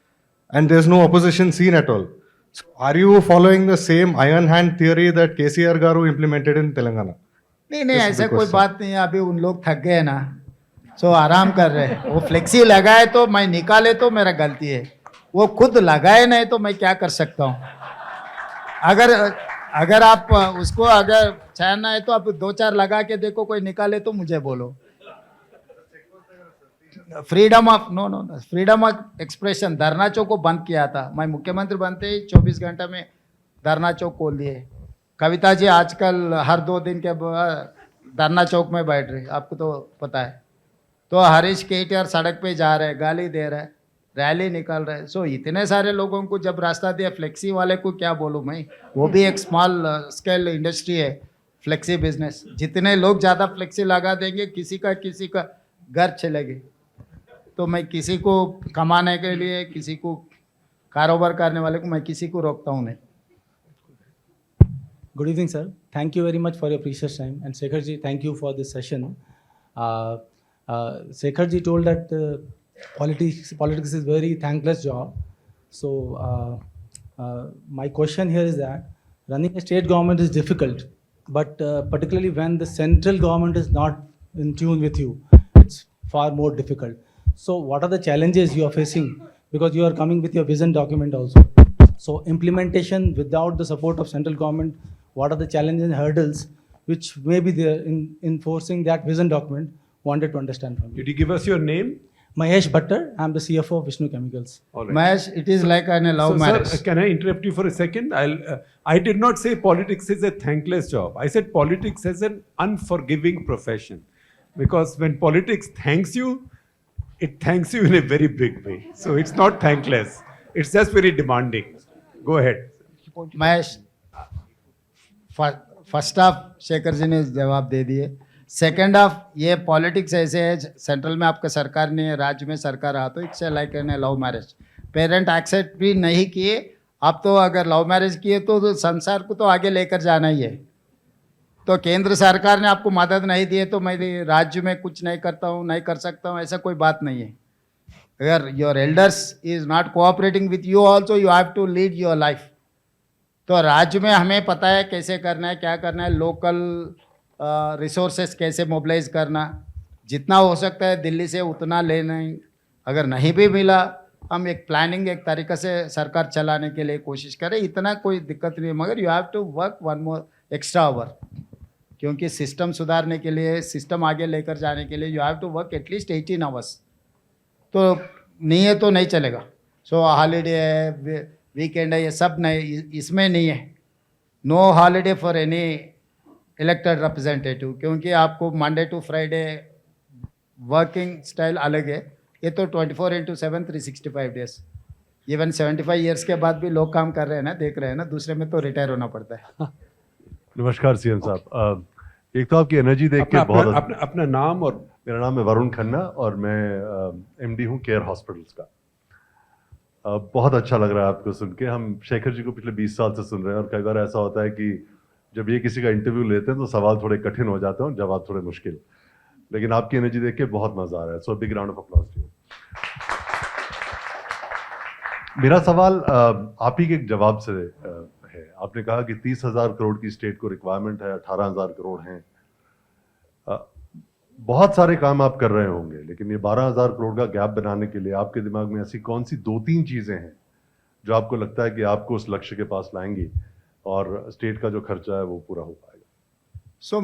and there's no opposition seen at all. So are you following the same iron hand theory that KCR Garu implemented in Telangana? नहीं ऐसा कोई बात नहीं है. अभी उन लोग थक गए ना, सो आराम कर रहे हैं. वो फ्लेक्सी लगाए तो मैं निकाले तो मेरा गलती है, वो खुद लगाए नहीं तो मैं क्या कर सकता हूँ. अगर आप उसको अगर चाहना है तो आप 2-4 लगा के देखो, कोई निकाले तो मुझे बोलो. Freedom of freedom of expression धरना चौक को बंद किया था। मैं मुख्यमंत्री बनते ही 24 घंटे में धरना चौक खोल दिए। कविता जी आजकल हर 2 दिन के बाद धरना चौक में बैठ रही, आपको तो पता है। तो हरीश केटीआर सड़क पे जा रहे, गाली दे रहे, रैली निकाल रहे। सो इतने सारे लोगों को जब रास्ता दिया, फ्लेक्सी वाले को क्या बोलूँ मैं, वो भी एक स्मॉल स्केल इंडस्ट्री है, फ्लेक्सी बिजनेस। जितने लोग ज़्यादा फ्लेक्सी लगा देंगे, किसी का घर चलेगी। तो मैं किसी को कमाने के लिए, किसी को कारोबार करने वाले को मैं किसी को रोकता हूँ नहीं। Good evening, sir. Thank you very much for your precious time. And Shekhar ji, thank you for this session. Shekhar ji told that politics is very thankless job. So my question here is that running a state government is difficult, but particularly when the central government is not in tune with you, it's far more difficult. So what are the challenges you are facing? Because you are coming with your vision document also. So implementation without the support of central government, what are the challenges and hurdles which may be there in enforcing that vision document? Wanted to understand from you. Did you give us your name? Mahesh Bhattar, I'm the CFO of Vishnu Chemicals. All right. Mahesh, it is like a love marriage. Sir, can I interrupt you for a second? I did not say politics is a thankless job. I said politics is an unforgiving profession. Because when politics thanks you, it thanks you in a very big way. So it's not thankless. It's just very demanding. Go ahead. Mahesh, first half Shekhar ji ने जवाब दे दिए। Second half, ये politics ऐसे है, central में आपका सरकार नहीं है, राज्य में सरकार आ, तो it's like an love marriage. Parent accept भी नहीं किए, आप तो अगर लव मैरिज किए तो संसार को तो आगे लेकर जाना ही है। तो केंद्र सरकार ने आपको मदद नहीं दी है तो मैं राज्य में कुछ नहीं करता हूँ, नहीं कर सकता हूँ, ऐसा कोई बात नहीं है। अगर your elders is not cooperating with you also, you have to lead your life. तो राज्य में हमें पता है कैसे करना है, क्या करना है, लोकल रिसोर्सेस कैसे मोबिलाइज करना, जितना हो सकता है दिल्ली से उतना लेना। अगर नहीं भी मिला, हम एक प्लानिंग, एक तरीक़े से सरकार चलाने के लिए कोशिश करें, इतना कोई दिक्कत नहीं है। मगर you have to work 1 more extra hour, क्योंकि सिस्टम सुधारने के लिए, सिस्टम आगे लेकर जाने के लिए you have to work at least 18 hours। तो नहीं है तो नहीं चलेगा। सो हॉलीडे है, वीकेंड है, ये सब नहीं, इसमें नहीं है। No holiday for any elected representative, क्योंकि आपको Monday to Friday working style अलग है। ये तो 24/7 365 डेज। इवन 75 ईयर्स के बाद भी लोग काम कर रहे हैं ना, देख रहे हैं ना, दूसरे में तो रिटायर होना पड़ता है। नमस्कार सीएम साहब, एक तो आपकी एनर्जी देख के बहुत अपना नाम और। मेरा नाम है वरुण खन्ना और मैं एमडी हूँ केयर हॉस्पिटल्स का। बहुत अच्छा लग रहा है आपको सुन के। हम शेखर जी को पिछले 20 साल से सुन रहे हैं और कई बार ऐसा होता है कि जब ये किसी का इंटरव्यू लेते हैं तो सवाल थोड़े कठिन हो जाते हैं और जवाब थोड़े मुश्किल, लेकिन आपकी एनर्जी देख के बहुत मजा आ रहा है। So big round of applause to you. मेरा सवाल आप ही के एक जवाब से है। आपने कहा कि 30,000 करोड़ की स्टेट को रिक्वायरमेंट है, 18,000 करोड़ हैं। बहुत सारे काम आप कर रहे होंगे, लेकिन ये 12,000 करोड़ का गैप बनाने के लिए आपके दिमाग में ऐसी कौन सी 2-3 चीजें हैं जो आपको लगता है कि आपको उस लक्ष्य के पास लाएंगी और स्टेट का जो खर्चा है वो पूरा हो पाएगा? सो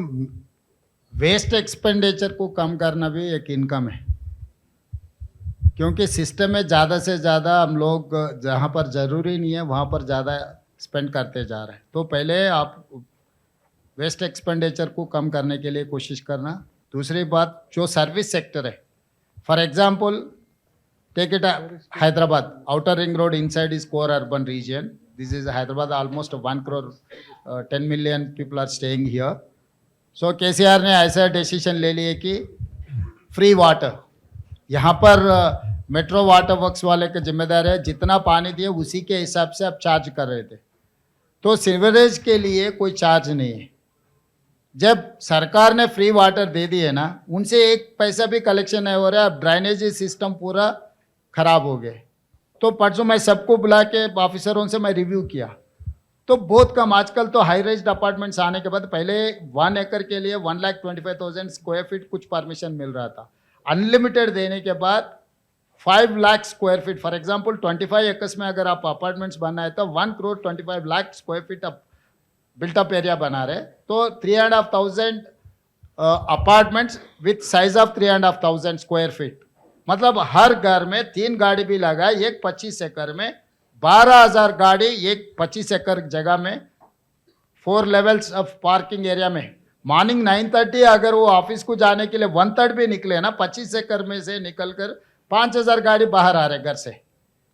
वेस्ट एक्सपेंडिचर को कम करना भी एक इनकम है, क्योंकि सिस्टम में ज़्यादा से ज़्यादा हम लोग जहाँ पर ज़रूरी नहीं है वहाँ पर ज़्यादा स्पेंड करते जा रहे हैं। तो पहले आप वेस्ट एक्सपेंडिचर को कम करने के लिए कोशिश करना। दूसरी बात, जो सर्विस सेक्टर है, for example take it Hyderabad, outer ring road inside is core urban region, this is Hyderabad, almost 1 crore 10 million people are staying here. So KCR ने ऐसा डिसीजन ले लिए कि फ्री वाटर, यहाँ पर मेट्रो वाटर वर्क्स वाले के जिम्मेदार है, जितना पानी दिए उसी के हिसाब से आप चार्ज कर रहे थे। तो सीवरेज के लिए कोई चार्ज नहीं है। जब सरकार ने फ्री वाटर दे दिए ना, उनसे 1 पैसा भी कलेक्शन नहीं हो रहा है। अब ड्राइनेज सिस्टम पूरा खराब हो गए। तो परसों मैं सबको बुला के ऑफिसरों से मैं रिव्यू किया, तो बहुत कम। आजकल तो हाई रेंज अपार्टमेंट्स आने के बाद पहले 1 acre के लिए 1,25,000 स्क्वायर फीट कुछ परमिशन मिल रहा था। अनलिमिटेड देने के बाद 5 lakh square feet, for example 25 acres में अगर आप अपार्टमेंट्स बनना है तो 1,25 लाख स्क्वायर फीट आप बिल्टअप एरिया बना रहे। तो 3,500 apartments with size of 3,500 square feet, मतलब हर घर में 3 गाड़ी भी लगा है, एक 25 एकड़ में 12,000 गाड़ी, एक 25 एकड़ जगह में 4 लेवल्स ऑफ पार्किंग एरिया में। मॉर्निंग 9:30 अगर वो ऑफिस को जाने के लिए 1/3 भी निकले ना, 25 एकड़ में से निकल कर 5,000 गाड़ी बाहर आ रहे घर से।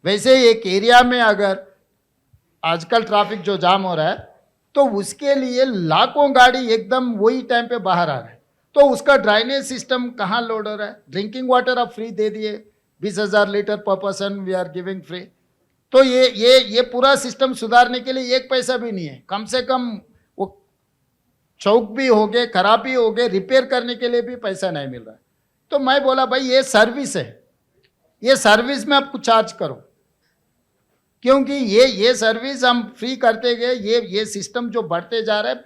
वैसे ही एक एरिया में अगर आजकल ट्रैफिक जो जाम हो रहा है तो उसके लिए लाखों गाड़ी एकदम वही टाइम पे बाहर आ रहे हैं, तो उसका ड्राइनेज सिस्टम कहाँ लोड हो रहा है? ड्रिंकिंग वाटर आप फ्री दे दिए, 20,000 litre per person we are giving free. तो ये पूरा सिस्टम सुधारने के लिए 1 पैसा भी नहीं है। कम से कम वो चौक भी हो गए, खराब भी हो गए, रिपेयर करने के लिए भी पैसा नहीं मिल रहा है। तो मैं बोला भाई ये सर्विस है, ये सर्विस में आपको चार्ज करो, क्योंकि ये सर्विस हम फ्री करते गए, ये सिस्टम जो बढ़ते जा रहा है,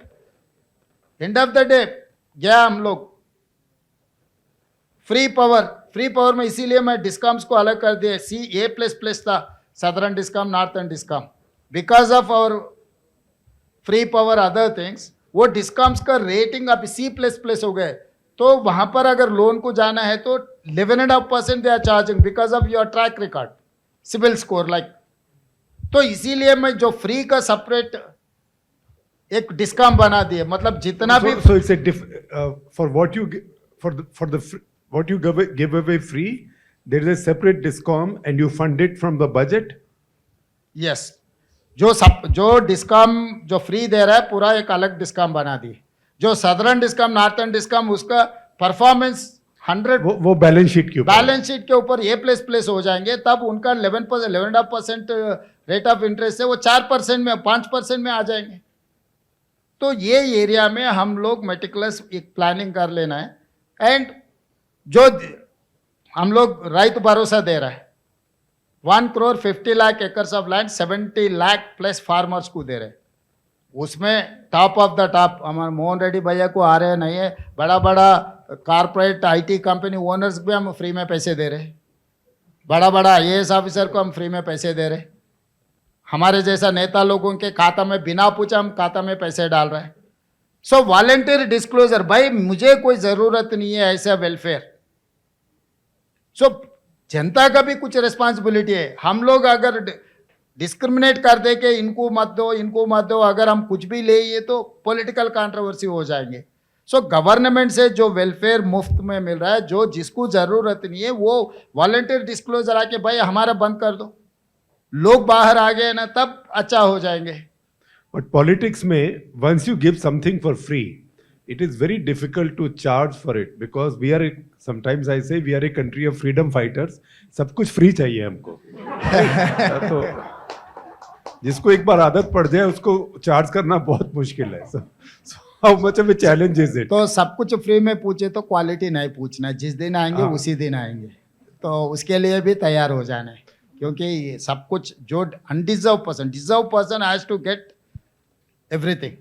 एंड ऑफ द डे गया हम लोग फ्री पावर में। इसीलिए मैं डिस्काम्स को अलग कर दिया, CA++ था, southern discom, northern discom. Because of our free power other things, वो डिस्काम्स का रेटिंग अब C++ हो गए, तो वहां पर अगर लोन को जाना है तो 11.5% they are charging because of your track record, CIBIL score like. तो इसीलिए मैं जो फ्री का सेपरेट एक डिस्काउंट बना दिए, मतलब जितना भी So it's for what you what you give away free, there is a separate discount and you fund it from the budget. Yes, जो डिस्काउंट जो फ्री दे रहा है पूरा एक अलग डिस्काउंट बना दिए। जो सदर्न डिस्काउंट, नॉर्थर्न डिस्काउंट, उसका परफॉर्मेंस 100 वो बैलेंस शीट के ऊपर, A++ हो जाएंगे, तब उनका 11.5% रेट ऑफ इंटरेस्ट है, वो 4% में 5% में आ जाएंगे। तो ये एरिया में हम लोग मेटिकुलस एक प्लानिंग कर लेना है। एंड जो हम लोग राइट भरोसा दे रहा है, 1 crore 50 lakh acres of land, 70 lakh plus farmers को दे रहे हैं। उसमें टॉप ऑफ द टॉप हमारे मोहन रेड्डी भैया को आ रहे नहीं है, बड़ा बड़ा कॉर्पोरेट IT कंपनी ओनर्स भी हम फ्री में पैसे दे रहे हैं, बड़ा बड़ा IAS ऑफिसर को हम फ्री में पैसे दे रहे हैं, हमारे जैसा नेता लोगों के खाता में बिना पूछा हम खाता में पैसे डाल रहे हैं। सो वॉलंटियर डिस्क्लोजर, भाई मुझे कोई ज़रूरत नहीं है ऐसा वेलफेयर। सो जनता का भी कुछ रिस्पॉन्सिबिलिटी है। हम लोग अगर डिस्क्रिमिनेट कर दे के इनको मत दो, इनको मत दो, अगर हम कुछ भी ले ये तो पॉलिटिकल कंट्रोवर्सी हो जाएंगे। सो गवर्नमेंट से जो वेलफेयर मुफ्त में मिल रहा है, जो जिसको ज़रूरत नहीं है वो वॉलंटियर डिस्क्लोजर आके भाई हमारा बंद कर दो, लोग बाहर आ गए ना तब अच्छा हो जाएंगे। But politics में once you give something for free, it is very difficult to charge for it because we are sometimes I say we are a country of freedom fighters. सब कुछ फ्री चाहिए हमको। तो जिसको एक बार आदत पड़ जाए उसको चार्ज करना बहुत मुश्किल है। So how much of a challenge is it? तो सब कुछ फ्री में पूछे तो क्वालिटी नहीं पूछना, जिस दिन आएंगे उसी दिन आएंगे, तो उसके लिए भी तैयार हो जाना है, क्योंकि सब कुछ जो undeserve person has to get everything.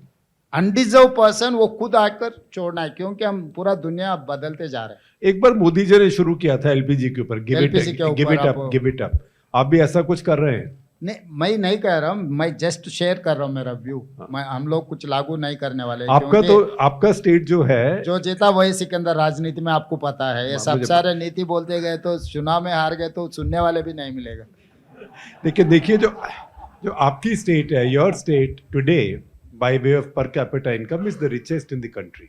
Undeserve person वो खुद आकर छोड़ना है, क्योंकि हम पूरा दुनिया बदलते जा रहे हैं। एक बार मोदी जी ने शुरू किया था LPG के ऊपर, गिव इट अप। आप भी ऐसा कुछ कर रहे हैं? नहीं, मैं नहीं कह रहा हूँ, मैं जस्ट शेयर कर रहा हूँ मेरा व्यू। मैं हम लोग कुछ लागू नहीं करने वाले। आपका स्टेट जो है, जो जीता वही सिकंदर, राजनीति में आपको पता है, ये सब सारे नीति बोलते गए तो चुनाव में हार गए तो सुनने वाले भी नहीं मिलेगा। लेकिन देखिए जो आपकी स्टेट है, your state today by way of per capita income is the richest in the country.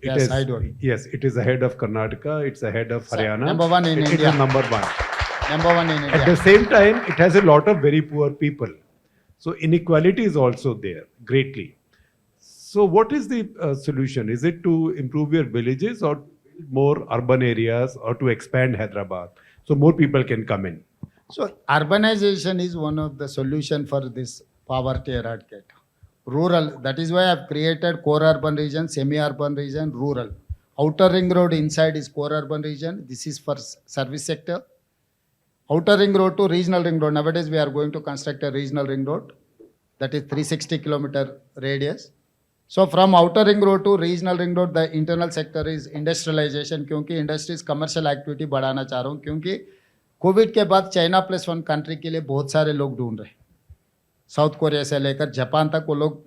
Yes, I do. Yes, it is ahead of Karnataka, it's ahead of Haryana. Number one in India. It is number one. Number one in India. At the same time, it has a lot of very poor people. So inequality is also there greatly. So what is the solution? Is it to improve your villages or more urban areas or to expand Hyderabad so more people can come in? So urbanization is one of the solution for this poverty eradicate. Rural, that is why I've created core urban region, semi-urban region, rural. Outer ring road inside is core urban region. This is for service sector. Outer ring road to regional ring road. Nowadays we are going to construct a regional ring road that is 360 kilometer radius. So from outer ring road to regional ring road, the internal sector is industrialization, क्योंकि industries commercial activity बढ़ाना चाह रहा हूँ, क्योंकि Covid के बाद China +1 country के लिए बहुत सारे लोग ढूंढ रहे हैं। साउथ कोरिया से लेकर जापान तक वो लोग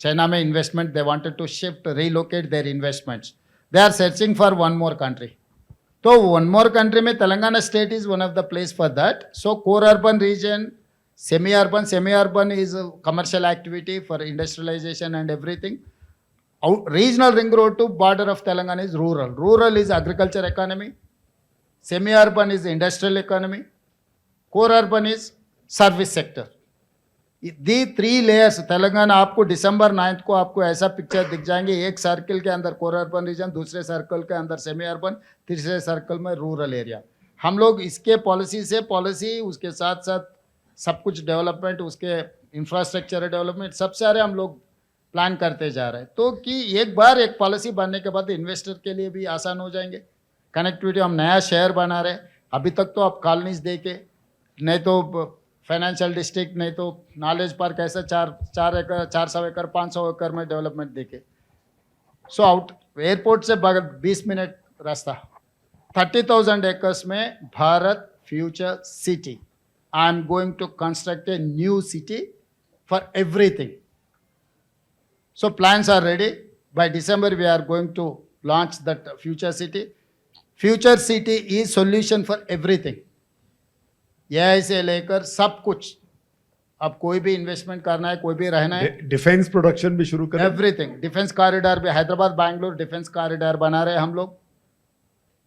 चाइना में investment, they wanted to shift, relocate their investments, they are searching for one more country. तो one more country में Telangana state is one of the place for that. So core urban region, semi-urban is a commercial activity for industrialization and everything. Regional ring road to border of Telangana is rural. Rural is agriculture economy. Semi-urban is industrial economy. Core urban is service sector. The 3 layers Telangana आपको दिसंबर 9 को आपको ऐसा picture दिख जाएंगे, एक circle के अंदर core urban reason, दूसरे सर्कल के अंदर सेमी अर्बन, तीसरे सर्कल में रूरल एरिया. हम लोग इसके पॉलिसी से पॉलिसी उसके साथ साथ सब कुछ डेवलपमेंट, उसके इंफ्रास्ट्रक्चर डेवलपमेंट सब सारे हम लोग प्लान करते जा रहे हैं. तो कि एक बार एक पॉलिसी बनने के बाद इन्वेस्टर के लिए भी आसान हो जाएंगे. कनेक्टिविटी, हम नया शहर बना रहे. अभी तक तो आप कॉलोनीज देके, नहीं तो फाइनेंशियल डिस्ट्रिक्ट, नहीं तो नॉलेज पार्क, ऐसा 4 एकड़ 400 एकड़ 500 एकड़ में डेवलपमेंट देके. सो आउट एयरपोर्ट से 20 मिनट रास्ता, 30,000 एकर्स में Bharat future city. I am going to construct a new city for everything. So plans are ready. By December we are going to launch that future city. Future city is solution for everything. यह से लेकर सब कुछ. अब कोई भी investment करना है, कोई भी रहना है, डिफेंस प्रोडक्शन भी शुरू करें. एवरीथिंग. डिफेंस कॉरिडोर भी हैदराबाद बैंगलोर डिफेंस कॉरिडोर बना रहे हैं हम लोग.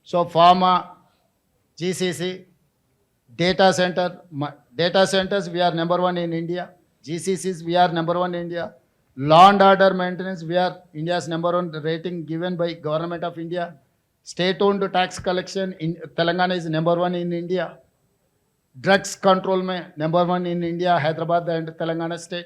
So pharma, GCC, data centres we are number 1 in India. GCCs we are number 1 in India. Law and order maintenance we are India's number 1 rating given by government of India. State owned tax collection in Telangana is number 1 in India. Drugs control में number 1 in India, Hyderabad and Telangana state.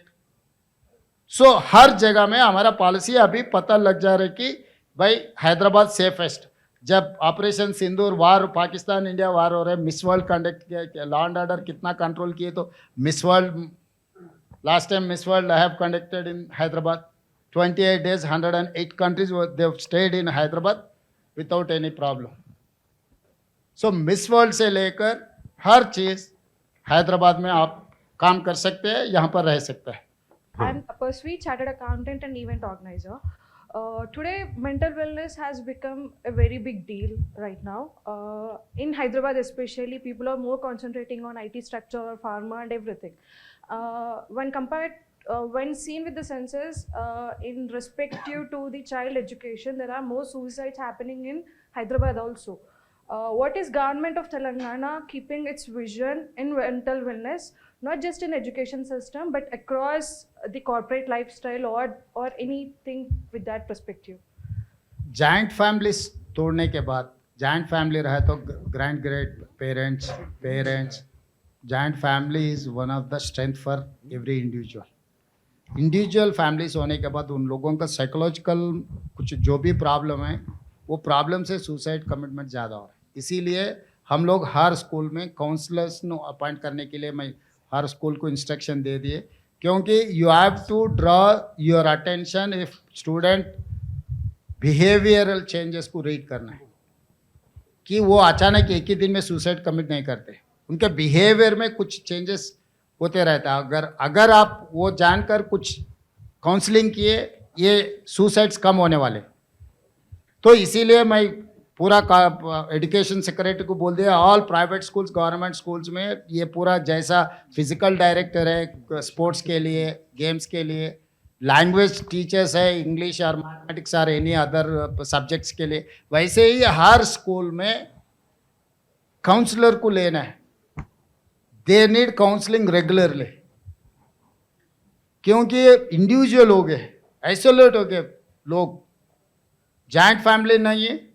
सो हर जगह में हमारा policy अभी पता लग जा रहा है कि भाई हैदराबाद सेफेस्ट. जब ऑपरेशन सिंदूर वार, पाकिस्तान इंडिया वार हो रहे, मिस वर्ल्ड कंडक्ट किया, लॉ एंड ऑर्डर कितना कंट्रोल किए. तो miss world, last time miss world I have conducted in Hyderabad. 28 days 108 countries they stayed in Hyderabad without any problem. So miss world से लेकर हर चीज हैदराबाद में आप काम कर सकते हैं, यहाँ पर रह सकते हैं. I'm Tapasvi, chartered accountant and event organizer. Today, mental wellness has become a very big deal right now. In Hyderabad especially, people are more concentrating on IT structure, pharma and everything. When seen with the census, in respective to the child education, there are more suicides happening in Hyderabad also. What is government of Telangana keeping its vision in mental wellness, not just in education system but across the corporate lifestyle or anything with that perspective? Joint families तोड़ने के बाद, joint family रहे तो grand great parents, joint family is one of the strength for every individual families होने के बाद उन लोगों का साइकोलॉजिकल कुछ जो भी प्रॉब्लम है, वो प्रॉब्लम से सुसाइड कमिटमेंट ज़्यादा हो रहा है. इसीलिए हम लोग हर स्कूल में काउंसलर्स नो अपॉइंट करने के लिए मैं हर स्कूल को इंस्ट्रक्शन दे दिए. क्योंकि you have to draw your attention if student behavioural changes को रीड करना है कि वो अचानक एक ही दिन में सुसाइड कमिट नहीं करते. उनके बिहेवियर में कुछ चेंजेस होते रहता है. अगर आप वो जानकर कुछ काउंसलिंग किए, ये सुसाइड्स कम होने वाले. तो इसीलिए मैं पूरा एजुकेशन सेक्रेटरी को बोल दिया, all private schools, government schools में ये पूरा जैसा फिजिकल डायरेक्टर है स्पोर्ट्स के लिए, गेम्स के लिए, लैंग्वेज टीचर्स है, इंग्लिश और मैथमेटिक्स और एनी अदर सब्जेक्ट्स के लिए, वैसे ही हर स्कूल में काउंसलर को लेना है. They need counselling regularly. क्योंकि इंडिविजुअल हो गए, आइसोलेट हो गए लोग, जॉइंट फैमिली नहीं है.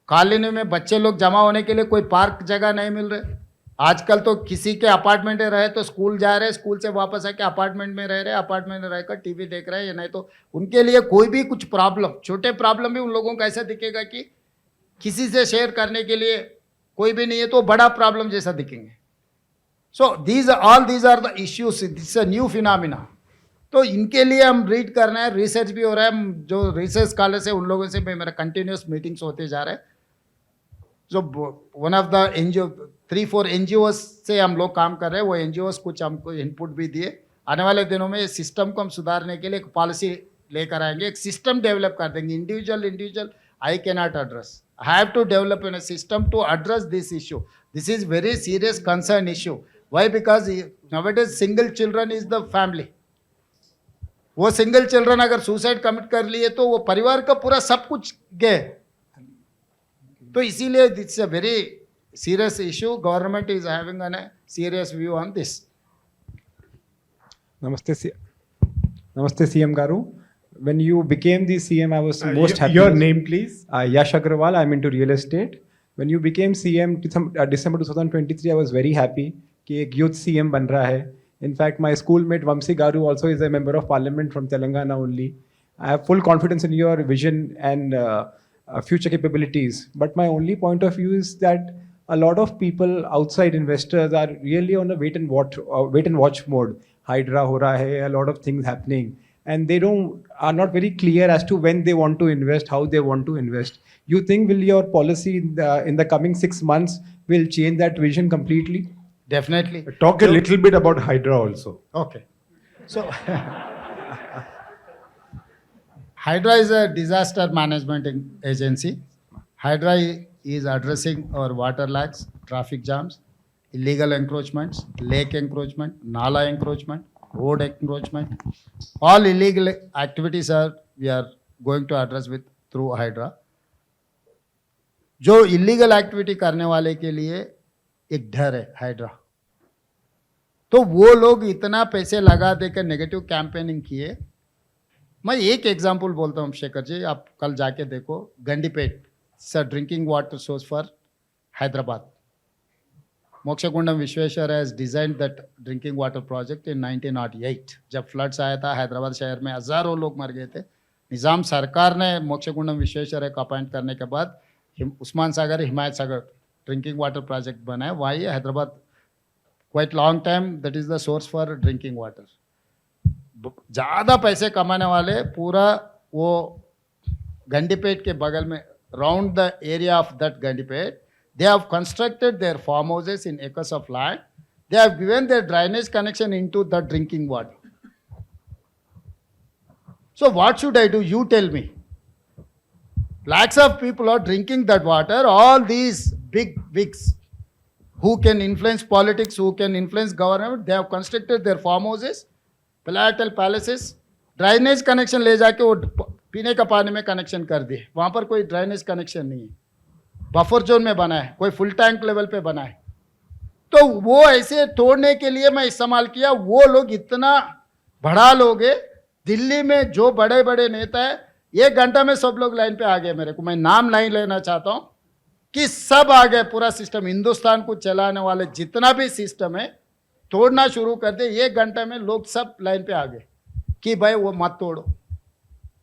कॉलोनी में बच्चे लोग जमा होने के लिए कोई पार्क जगह नहीं मिल रहे. आजकल तो किसी के अपार्टमेंट में रहे तो स्कूल जा रहे, स्कूल से वापस आके अपार्टमेंट में रह रहे, अपार्टमेंट में रहकर टीवी देख रहे हैं. नहीं तो उनके लिए कोई भी कुछ प्रॉब्लम, छोटे प्रॉब्लम भी उन लोगों को ऐसा दिखेगा कि किसी से शेयर करने के लिए कोई भी नहीं है, तो बड़ा प्रॉब्लम जैसा दिखेंगे. So these are the issues. This a new phenomena. तो इनके लिए हम रीड करना है, रिसर्च भी हो रहा है. जो रिसर्च स्कॉलर से उन लोगों से मेरा कंटिन्यूस मीटिंग्स होते जा रहे हैं. जो one of the NGO 3-4 NGOs से हम लोग काम कर रहे हैं. वो NGOs कुछ हमको इनपुट भी दिए. आने वाले दिनों में सिस्टम को हम सुधारने के लिए एक पॉलिसी लेकर आएंगे, एक सिस्टम डेवलप कर देंगे. Individual I cannot address. I have to develop a system to address this issue. This is very serious concern issue. Why? Because nowadays single children is the family. वो single children अगर suicide commit कर लिए तो वो परिवार का पूरा सब कुछ गए. तो इसीलिए it's a very serious issue. Government is having a serious view on this. Namaste, CM Garu. When you became the CM, I was most happy. Your name, please? Yash Agrawal. I'm into real estate. When you became CM, December 2023, I was very happy कि एक youth CM बन रहा है. In fact, my schoolmate Vamsi Garu also is a member of parliament from Telangana only. I have full confidence in your vision and future capabilities. But my only point of view is that a lot of people, outside investors, are really on a wait and watch mode. Hydra ho raha hai, a lot of things happening, and they are not very clear as to when they want to invest, how they want to invest. You think will your policy in the coming 6 months will change that vision completely? Definitely. Talk a little bit about Hydra also. Okay. So, Hydra is a disaster management agency. Hydra is addressing our water lags, traffic jams, illegal encroachments, lake encroachment, nala encroachment, road encroachment. All illegal activities we are going to address through Hydra. जो illegal activity करने वाले के लिए एक डर है hydra. तो वो लोग इतना पैसे लगा देकर नेगेटिव कैंपेनिंग किए. मैं एक एग्जांपल बोलता हूँ शेखर जी, आप कल जाके देखो. Gandipet sir drinking water source for Hyderabad. Mokshagundam Vishweshwar has designed that drinking water project in 1908. जब फ्लड्स आया था हैदराबाद शहर में हजारों लोग मर गए थे. निज़ाम सरकार ने मोक्षगुंडम विश्वेश्वर को अपॉइंट करने के बाद Osman Sagar Himayat Sagar drinking water project बनाया. वही Hyderabad quite long time that is the source for drinking water. ज़्यादा पैसे कमाने वाले पूरा वो गंडीपेट के बगल में round the area of that Gandipet they have constructed their farm houses in acres of land. They have given their drainage connection into the drinking water. So what should I do? You tell me. Lakhs of people are drinking that water. All these big wigs who can influence politics, who can influence government, they have constructed their farm houses, palatial palaces, drainage connection ले जाके वो पीने का पानी में connection कर दिए. वहाँ पर कोई ड्राइनेज कनेक्शन नहीं है. बफर जोन में बना है, कोई फुल टैंक लेवल पे बना है. तो वो ऐसे तोड़ने के लिए मैं इस्तेमाल किया. वो लोग इतना बड़ा लोग है. दिल्ली में जो बड़े बड़े नेता है 1 घंटा में सब लोग लाइन पे आ गए. मेरे को मैं नाम नहीं लेना चाहता हूँ कि सब आ गए. पूरा सिस्टम हिंदुस्तान को चलाने वाले जितना भी सिस्टम है तोड़ना शुरू कर दे. 1 घंटे में लोग सब लाइन पे आ गए कि भाई वो मत तोड़ो,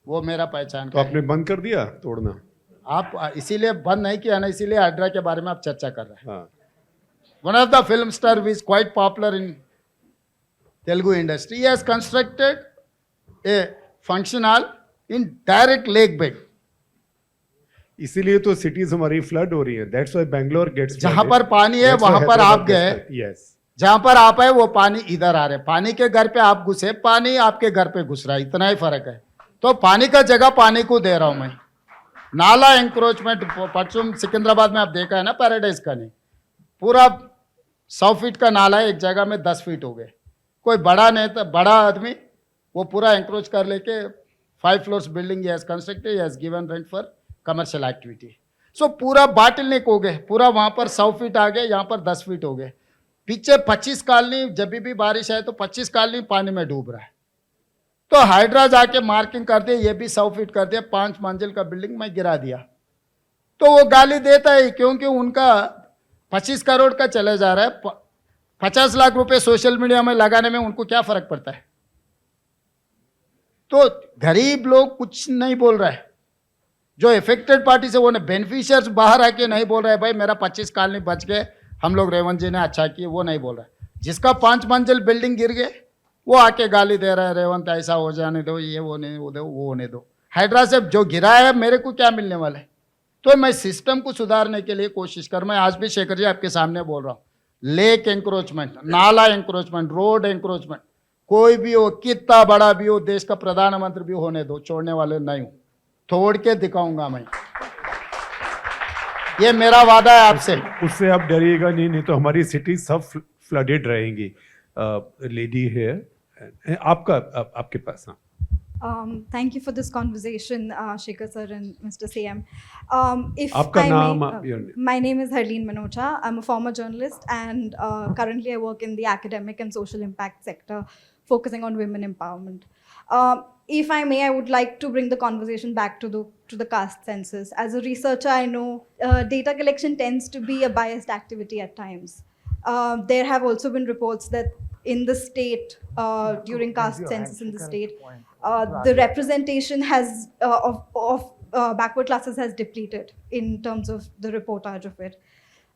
वो मेरा पहचान. तो आपने बंद कर दिया तोड़ना? आप इसीलिए बंद नहीं किया ना, इसीलिए हाइड्रा के बारे में आप चर्चा कर रहे हैं. One of the film star is quite popular in Telugu industry. He has constructed a function hall in direct lake bed. इसीलिए तो सिटीज हमारी फ्लड हो रही है. That's why Bangalore gets. जहां पर पानी है वहां पर आप गए. यस. जहां पर आप आए वो पानी इधर आ रहे. पानी के घर पे आप घुसे, पानी आपके घर पे घुस रहा है. इतना ही फर्क है. तो पानी का जगह पानी को दे रहा हूं मैं. नाला एंक्रोचमेंट पश्चिम सिकंदराबाद में आप देखा है ना, पैराडाइज का नहीं. पूरा 100 फीट का नाला है, एक जगह में 10 फीट हो गए. कोई बड़ा नेता, बड़ा आदमी वो पूरा एंक्रोच कर लेके 5 floors building has constructed, has given rent for commercial activity. So पूरा बाटलनेक हो गए. पूरा वहाँ पर 100 फीट आ गए, यहाँ पर 10 फीट हो गए. पीछे 25 कॉलोनी, जब भी बारिश आए तो 25 कॉलोनी पानी में डूब रहा है. तो हाइड्रा जाके मार्किंग कर दिया, ये भी 100 फीट कर दिया. 5 मंजिल का बिल्डिंग में गिरा दिया. तो वो गाली देता है क्योंकि उनका 25 करोड़ का चले जा रहा है. 50 लाख रुपए सोशल मीडिया में लगाने में उनको क्या फर्क पड़ता है. तो गरीब लोग कुछ नहीं बोल रहा है. जो इफेक्टेड पार्टी से वो बेनिफिशियर्स बाहर आके नहीं बोल रहा है भाई मेरा 25 कॉलोनी बच गए, हम लोग रेवंत जी ने अच्छा किए, वो नहीं बोल रहा है. जिसका 5 मंजिल बिल्डिंग गिर गए वो आके गाली दे रहा है, रेवंत ऐसा हो जाने दो, ये वो नहीं वो दो, वो होने दो. हाइड्रा से जो गिरा है मेरे को क्या मिलने वाला है. तो मैं सिस्टम को सुधारने के लिए कोशिश कर. मैं आज भी शेखर जी आपके सामने बोल रहा हूँ. लेक एंक्रोचमेंट, नाला एंक्रोचमेंट, रोड एंक्रोचमेंट, कोई भी हो, कितना बड़ा भी हो, देश का प्रधानमंत्री भी होने दो, छोड़ने वाले नहीं हूँ. तोड़ के दिखाऊंगा मैं. ये मेरा वादा है आपसे। उससे आप डरिएगा नहीं तो हमारी सिटी सब फ्लडेड रहेंगी। लेडी है आपके पास। हाँ, Thank you for this conversation, Shekhar sir and Mr. CM. If आपका I नाम, may, your name. my name is Harleen Manocha. I'm a former journalist and currently I work in the academic and social impact sector, focusing on women empowerment. If I may, I would like to bring the conversation back to the caste census. As a researcher, I know data collection tends to be a biased activity at times. There have also been reports that in the state, during caste census in the state, the representation has of backward classes has depleted in terms of the reportage of it.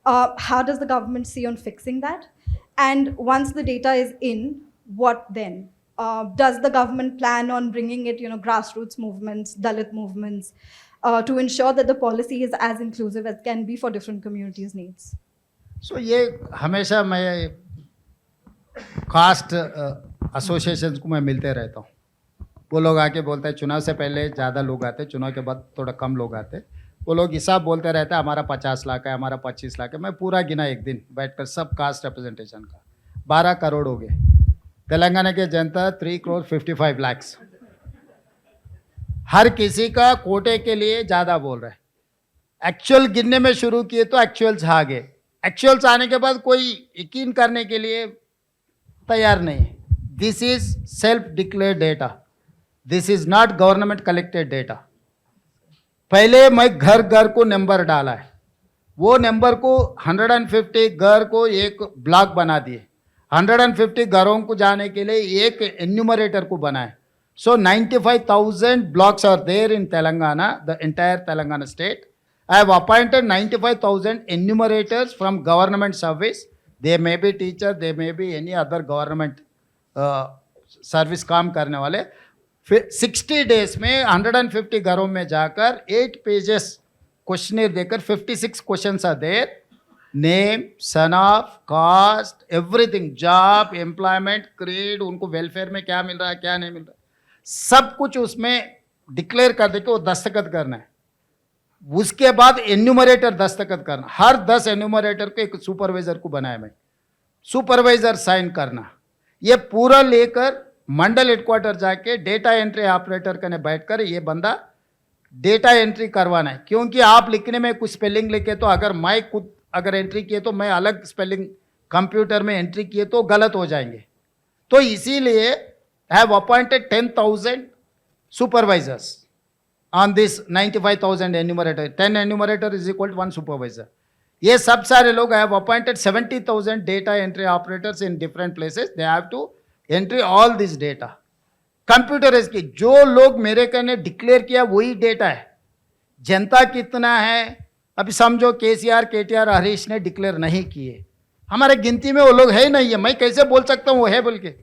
How does the government see on fixing that? And once the data is in, what then? Does the government plan on bringing it, grassroots movements, Dalit movements, to ensure that the policy is as inclusive as can be for different communities' needs? So ये हमेशा मैं cast associations को मैं मिलते रहता हूँ। वो लोग आके बोलते हैं चुनाव से पहले ज़्यादा लोग आते, चुनाव के बाद थोड़ा कम लोग आते। वो लोग हिसाब बोलते रहते हैं हमारा 50 लाख है, हमारा 25 लाख है। मैं पूरा गिना एक दिन बैठकर सब कास्ट रिप्रेजेंटेशन का 12 करोड़ हो गए। तेलंगाना के जनता 3 करोड़ 55 लाख। हर किसी का कोटे के लिए ज़्यादा बोल रहा है। एक्चुअल गिनने में शुरू किए तो एक्चुअल्स आ गए। एक्चुअल्स आने के बाद कोई यकीन करने के लिए तैयार नहीं। This is self declared data, this is not government collected data. पहले मैं घर घर को नंबर डाला है, वो नंबर को 150 घर को एक ब्लॉक बना दिए। 150 घरों को जाने के लिए एक एन्यूमरेटर को बनाए। सो 95,000 blocks are there in Telangana, the entire Telangana state. I have appointed 95,000 enumerators from government service. They may be teacher, they may be any other government service काम करने वाले। फिर 60 डेज में 150 घरों में जाकर 8 पेजेस क्वेश्चनर देकर 56 questions are there. Name, son of, caste, everything, job, employment, creed, उनको वेलफेयर में क्या मिल रहा है क्या नहीं मिल रहा है, सब कुछ उसमें डिक्लेयर कर दे के वो दस्तखत करना है। उसके बाद एन्यूमरेटर दस्तखत करना। हर 10 एन्यूमरेटर को एक सुपरवाइजर को बनाया मैं, सुपरवाइजर साइन करना। ये पूरा लेकर मंडल हेडक्वार्टर जाके डेटा एंट्री ऑपरेटर कने बैठकर ये बंदा डेटा एंट्री करवाना है। क्योंकि आप लिखने में कुछ स्पेलिंग लिखे तो अगर मैं खुद अगर एंट्री किए तो मैं अलग स्पेलिंग कंप्यूटर में एंट्री किए तो गलत हो जाएंगे। तो इसीलिए I have appointed 10,000 supervisors on this 95,000 enumerator. 10 enumerator is equal to 1 supervisor. ये सब सारे लोग I have appointed 70,000 data entry operators in different places. They have to entry all this data. Computerized की जो लोग मेरे कहने डिक्लेयर किया वही डेटा है। जनता कितना है अभी समझो KCR, KTR, हरीश ने डिक्लेयर नहीं किए, हमारे गिनती में वो लोग है ही नहीं है। मैं कैसे बोल सकता हूँ वो है बोल के?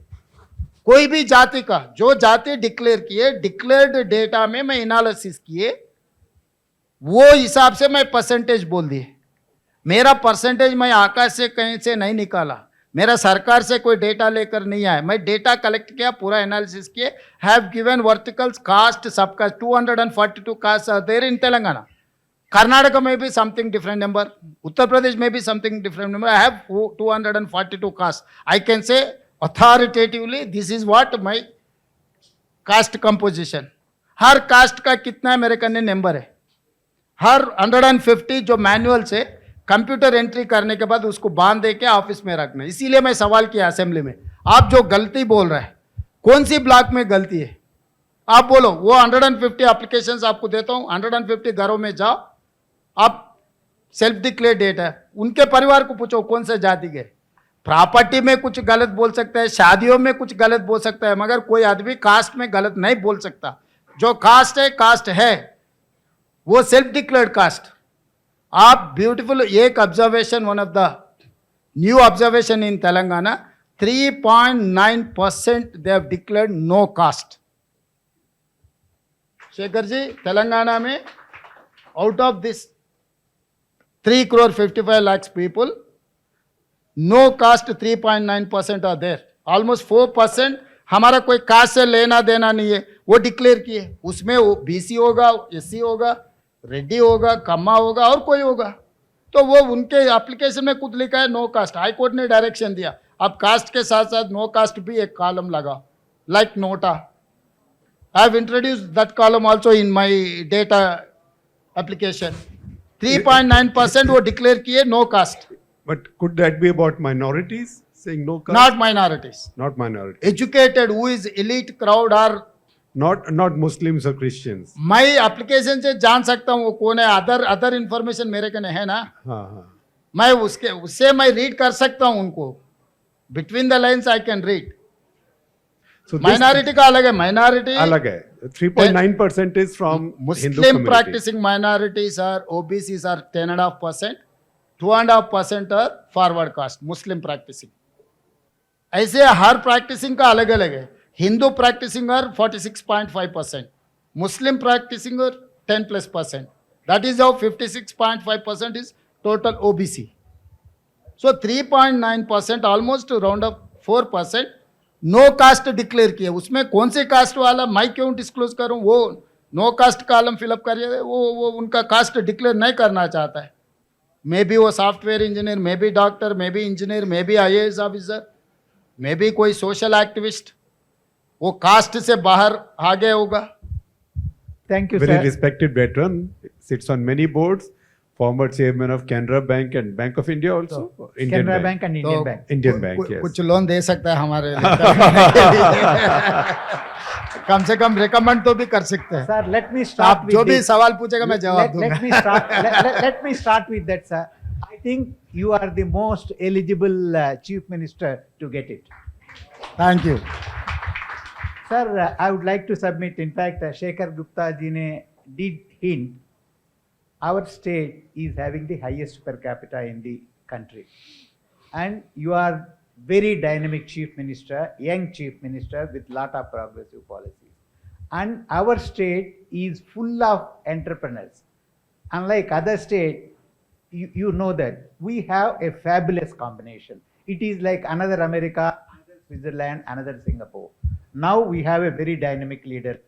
कोई भी जाति का जो जाति डिक्लेयर किए, डिक्लेयर्ड डेटा में मैं एनालिसिस किए, वो हिसाब से मैं परसेंटेज बोल दिए। मेरा परसेंटेज मैं आकाश से कहीं से नहीं निकाला, मेरा सरकार से कोई डेटा लेकर नहीं आया। मैं डेटा कलेक्ट किया, पूरा एनालिसिस किए, have given verticals, caste, subcaste. 242 caste are there in Telangana. Karnataka में भी something different number, Uttar Pradesh में भी something different number. I have 242 caste. I can say authoritatively this is what my caste composition। हर caste का कितना है मेरे करने नंबर है। हर 150 जो मैनुअल से कंप्यूटर एंट्री करने के बाद उसको बांध दे के ऑफिस में रखना। इसीलिए मैं सवाल किया असेंबली में, आप जो गलती बोल रहे हैं कौन सी ब्लॉक में गलती है आप बोलो। वो 150 एप्लीकेशंस आपको देता हूँ, 150 घरों में जाओ, आप सेल्फ डिक्लेयर डेटा है, उनके परिवार को पूछो कौन से जाति के। प्रॉपर्टी में कुछ गलत बोल सकता है, शादियों में कुछ गलत बोल सकता है, मगर कोई आदमी कास्ट में गलत नहीं बोल सकता। जो कास्ट है कास्ट है, वो सेल्फ डिक्लेयर्ड कास्ट। आप ब्यूटीफुल एक observation, one of the new observation in Telangana, 3.9% they have declared no caste. Shekhar ji, Telangana में out of this 3 crore 55 lakhs people, no caste 3.9% are there. Almost 4% हमारा कोई कास्ट से लेना देना नहीं है, वो डिक्लेयर किए। उसमें BC होगा, SC होगा, रेड्डी होगा, कम्मा होगा और कोई होगा। तो वो उनके एप्लीकेशन में खुद लिखा है नो कास्ट. हाई कोर्ट ने डायरेक्शन दिया, अब कास्ट के साथ साथ नो कास्ट भी एक कॉलम लगा, like NOTA. I have introduced that column also in my data application. 3.9% वो डिक्लेयर किए no caste. But could that be about minorities saying no caste? Not minorities. Not minorities. Educated, who is elite crowd are. Not Muslims or Christians. मैं application से जान सकता हूँ वो कौन है. अदर इन्फॉर्मेशन मेरे कने है ना. हाँ. मैं उससे मैं रीड कर सकता हूँ उनको. Between the lines I can read. So minority का अलग है. माइनॉरिटी अलग है. 3.9% is from Hindu Muslim community. practicing minorities are OBCs are 10.5%. 2.5% are forward caste. Muslim practicing. ऐसे हर practicing का अलग अलग है. Hindu practicing are 46.5%. Muslim practicing are 10+%. That is how 56.5% is total OBC. So 3.9%, almost round up 4%. No caste declare किया. उसमें कौन से cast वाला मैं क्यों डिस्क्लोज करूं. वो नो कास्ट कॉलम फिलअप करिए. वो उनका कास्ट डिक्लेयर नहीं करना चाहता है. मे बी वो software engineer, may be doctor, may be engineer, may be IAS officer, may be कोई सोशल एक्टिविस्ट. वो कास्ट से बाहर आ गया होगा. Thank you, Very sir. respected veteran, sits on many boards, former chairman of Canara Bank and Bank of India also. Indian Canara Bank and Indian तो Bank. Indian Bank, yes. कुछ loan दे सकता है हमारे लिए. कम से कम रिकमेंड तो भी कर सकते हैं. Sir, let me start आप with जो भी this. सवाल पूछेगा मैं जवाब दूंगा. Let me start with that, sir. I think you are the most eligible chief minister to get it. Thank you. Sir, I would like to submit. In fact, Shekhar Gupta ji ne did hint. Our state is having the highest per capita in the country, and you are very dynamic chief minister, young chief minister with lot of progressive policies, and our state is full of entrepreneurs. Unlike other state, you know that we have a fabulous combination. It is like another America, another Switzerland, another Singapore. Now we have a very dynamic leader.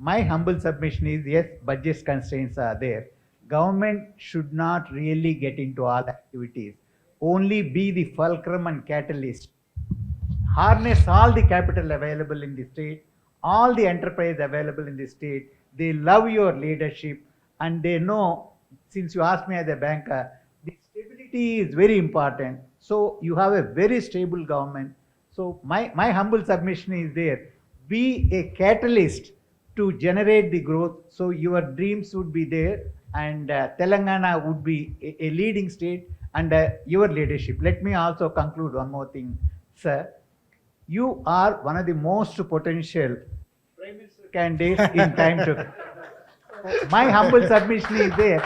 My humble submission is, yes, budget constraints are there. Government should not really get into all activities. Only be the fulcrum and catalyst. Harness all the capital available in the state, all the enterprise available in the state. They love your leadership and they know, since you asked me as a banker, the stability is very important. So you have a very stable government. So my humble submission is there. Be a catalyst to generate the growth, so your dreams would be there, and Telangana would be a leading state under your leadership. Let me also conclude one more thing, sir. You are one of the most potential Prime Minister candidates in time to. My humble submission is there.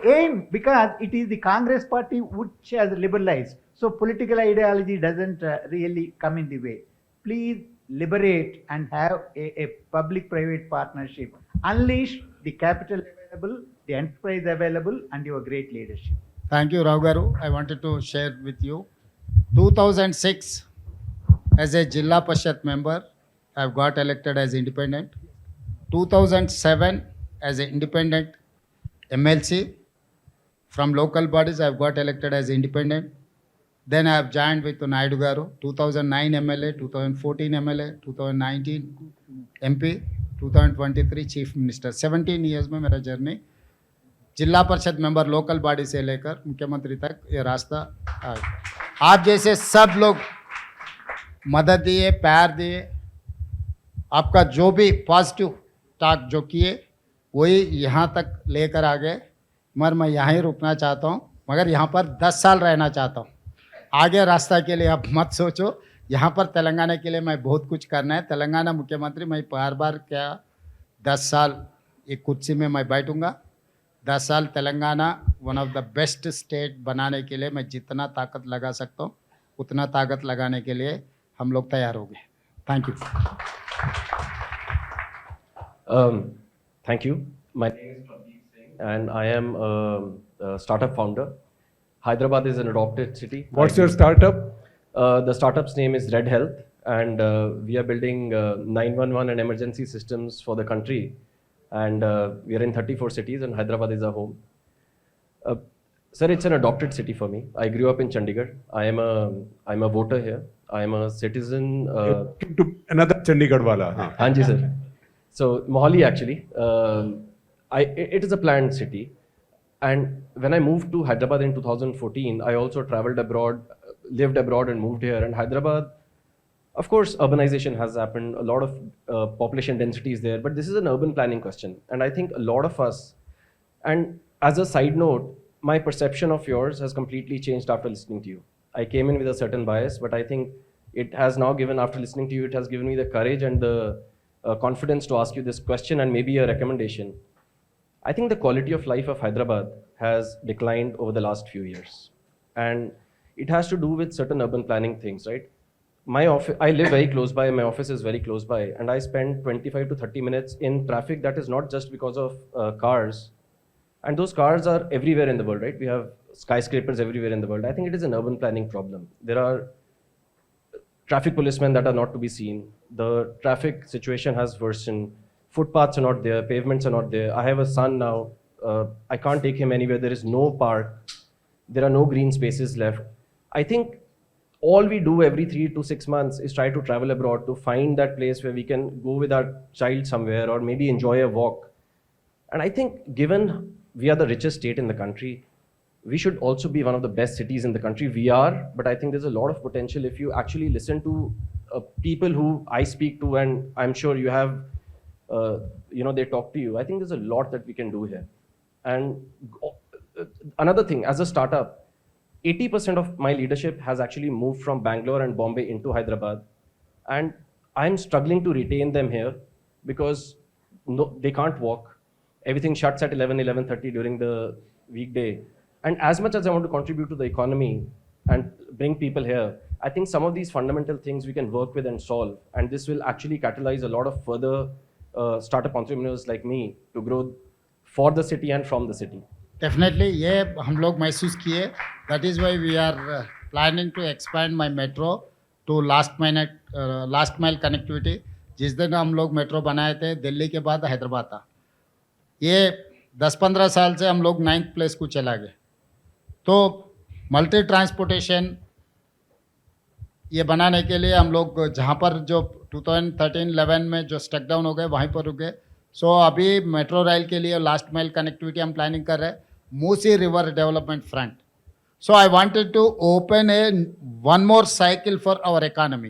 Aim, because it is the Congress party which has liberalized, so political ideology doesn't really come in the way. Please liberate and have a public-private partnership. Unleash the capital available, the enterprise available, and your great leadership. Thank you, Rao Garu. I wanted to share with you. 2006, as a Jilla Parishad member, I got elected as independent. 2007, as an independent MLC. From local bodies, I got elected as independent. Then I have joined with Naidu Garu, 2009 MLA, 2014 MLA, 2019 MP, 2023 Chief Minister. 17 years में मेरा journey जिला परिषद member local body से लेकर मुख्यमंत्री तक ये रास्ता है. आप जैसे सब लोग मदद दिए, प्यार दिए, आपका जो भी पॉजिटिव टॉक जो किए वही यहाँ तक लेकर आ गए. मगर मैं यहाँ ही रुकना चाहता हूँ, मगर यहाँ पर 10 साल रहना चाहता हूँ. आगे रास्ता के लिए आप मत सोचो. यहाँ पर तेलंगाना के लिए मैं बहुत कुछ करना है. तेलंगाना मुख्यमंत्री मैं बार क्या 10 साल एक कुर्सी में मैं बैठूंगा. 10 साल Telangana one of the best state बनाने के लिए मैं जितना ताकत लगा सकता हूँ उतना ताकत लगाने के लिए हम लोग तैयार हो गए. Thank you. Thank you. My name is Pradeep Singh and I am a startup founder. Hyderabad is an adopted city. What's your startup? The startup's name is Red Health, and we are building 911 and emergency systems for the country. And we are in 34 cities, and Hyderabad is our home. Uh, Sir, it's an adopted city for me. I grew up in Chandigarh. I'm a voter here. I'm a citizen. To another Chandigarh wala. Haan ji, sir. So Mohali actually. It is a planned city. And when I moved to Hyderabad in 2014, I also traveled abroad, lived abroad and moved here. And Hyderabad, of course, urbanization has happened. A lot of population density is there. But this is an urban planning question. And I think a lot of us, and as a side note, my perception of yours has completely changed after listening to you. I came in with a certain bias, but I think it has now given, after listening to you, it has given me the courage and the confidence to ask you this question and maybe a recommendation. I think the quality of life of Hyderabad has declined over the last few years. And it has to do with certain urban planning things, right? My office, I live very close by, my office is very close by, and I spend 25 to 30 minutes in traffic that is not just because of cars. And those cars are everywhere in the world, right? We have skyscrapers everywhere in the world. I think it is an urban planning problem. There are traffic policemen that are not to be seen. The traffic situation has worsened. Footpaths are not there, pavements are not there. I have a son now. I can't take him anywhere. There is no park. There are no green spaces left. I think all we do every 3 to 6 months is try to travel abroad to find that place where we can go with our child somewhere or maybe enjoy a walk. And I think given we are the richest state in the country, we should also be one of the best cities in the country. We are, but I think there's a lot of potential if you actually listen to people who I speak to, and I'm sure you have, they talk to you. I think there's a lot that we can do here. And another thing, as a startup, 80% of my leadership has actually moved from Bangalore and Bombay into Hyderabad. And I'm struggling to retain them here because they can't walk. Everything shuts at 11:30 during the weekday. And as much as I want to contribute to the economy and bring people here, I think some of these fundamental things we can work with and solve. And this will actually catalyze a lot of further startup entrepreneurs like me to grow for the city and from the city. Definitely, ये हम लोग महसूस किए. That is why we are planning to expand my metro to last mile connectivity. जिस दिन हम लोग metro बनाए थे, दिल्ली के बाद हैदराबाद था. ये 10-15 साल से हम लोग 9th प्लेस को चला गए. तो मल्टी ट्रांसपोर्टेशन ये बनाने के लिए हम लोग जहाँ पर जो 2013-11 में जो स्टक डाउन हो गए वहीं पर रुके. सो अभी मेट्रो रेल के लिए लास्ट माइल कनेक्टिविटी हम प्लानिंग कर रहे हैं. Musi river development front. So I wanted to open one more cycle for our economy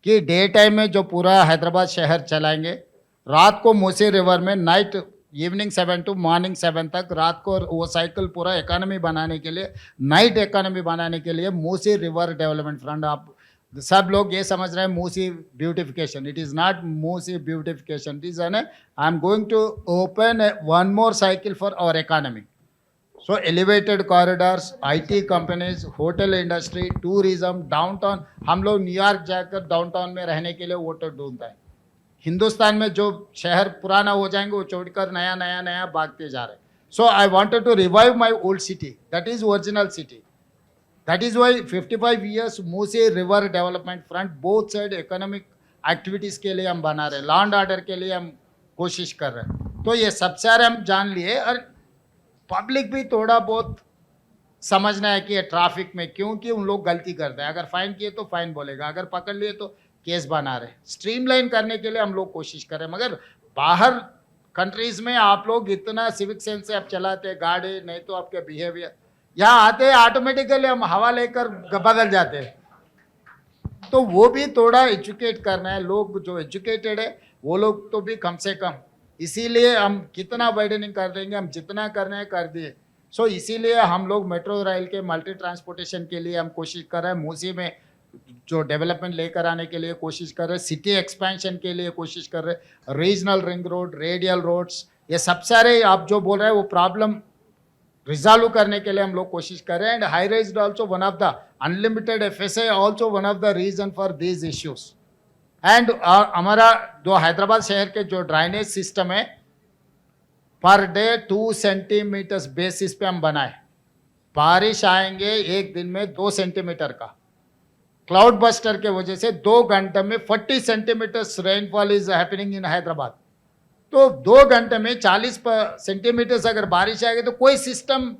कि डे टाइम में जो पूरा हैदराबाद शहर चलाएंगे, रात को मूसी रिवर में नाइट इवनिंग 7 to मॉर्निंग 7 तक रात को वो साइकिल पूरा इकोनॉमी बनाने के लिए, नाइट इकोनॉमी बनाने के लिए मूसी रिवर डेवलपमेंट फ्रंट. आप सब लोग ये समझ रहे हैं Musi beautification. It is not Musi beautification. It is I am going to open one more cycle for our economy. So elevated corridors, IT companies, hotel industry, tourism, downtown. हम लोग न्यूयॉर्क जाकर डाउनटाउन में रहने के लिए वोटर ढूंढता है. हिंदुस्तान में जो शहर पुराना हो जाएंगे वो छोड़कर नया भागते जा रहे हैं. So I wanted to revive my old city. That is original city. That is why 55 years Musi river development front both side economic activities के लिए हम बना रहे हैं. लॉ एंड ऑर्डर के लिए हम कोशिश कर रहे हैं. तो ये सब सारे हम जान लिए. और पब्लिक भी थोड़ा बहुत समझना है कि ये ट्रैफिक में क्योंकि उन लोग गलती करते हैं. अगर फाइन किए तो फाइन बोलेगा, अगर पकड़ लिए तो केस बना रहे. स्ट्रीमलाइन करने के लिए हम लोग कोशिश करें. मगर बाहर कंट्रीज़ में आप लोग इतना सिविक सेंस से आप चलाते गाड़ी, नहीं तो आपके बिहेवियर. यहाँ आते ऑटोमेटिकली हम हवा लेकर बदल जाते हैं. तो वो भी थोड़ा एजुकेट करना है. लोग जो एजुकेटेड है वो लोग तो भी कम से कम. इसीलिए हम कितना वाइडनिंग कर देंगे, हम जितना करना है कर दिए. सो इसीलिए हम लोग मेट्रो रेल के मल्टी ट्रांसपोर्टेशन के लिए हम कोशिश कर रहे हैं. मूसी में जो डेवलपमेंट लेकर आने के लिए कोशिश कर रहे हैं. सिटी एक्सपेंशन के लिए कोशिश कर रहे हैं. Regional ring road, radial roads, ये सब सारे आप जो बोल रहे हैं वो प्रॉब्लम रिजॉल्व करने के लिए हम लोग कोशिश कर रहे हैं. And high rise also one of the unlimited FSI also one of the reason for these issues. And हमारा जो हैदराबाद शहर के जो ड्राइनेज सिस्टम है पर डे 2 सेंटीमीटर्स बेसिस पे हम बनाए. बारिश आएंगे एक दिन में 2 सेंटीमीटर का. क्लाउड बस्टर के वजह से 2 घंटे में 40 centimetres rainfall is happening in Hyderabad. तो 2 घंटे में 40 सेंटीमीटर्स अगर बारिश आएगी तो कोई सिस्टम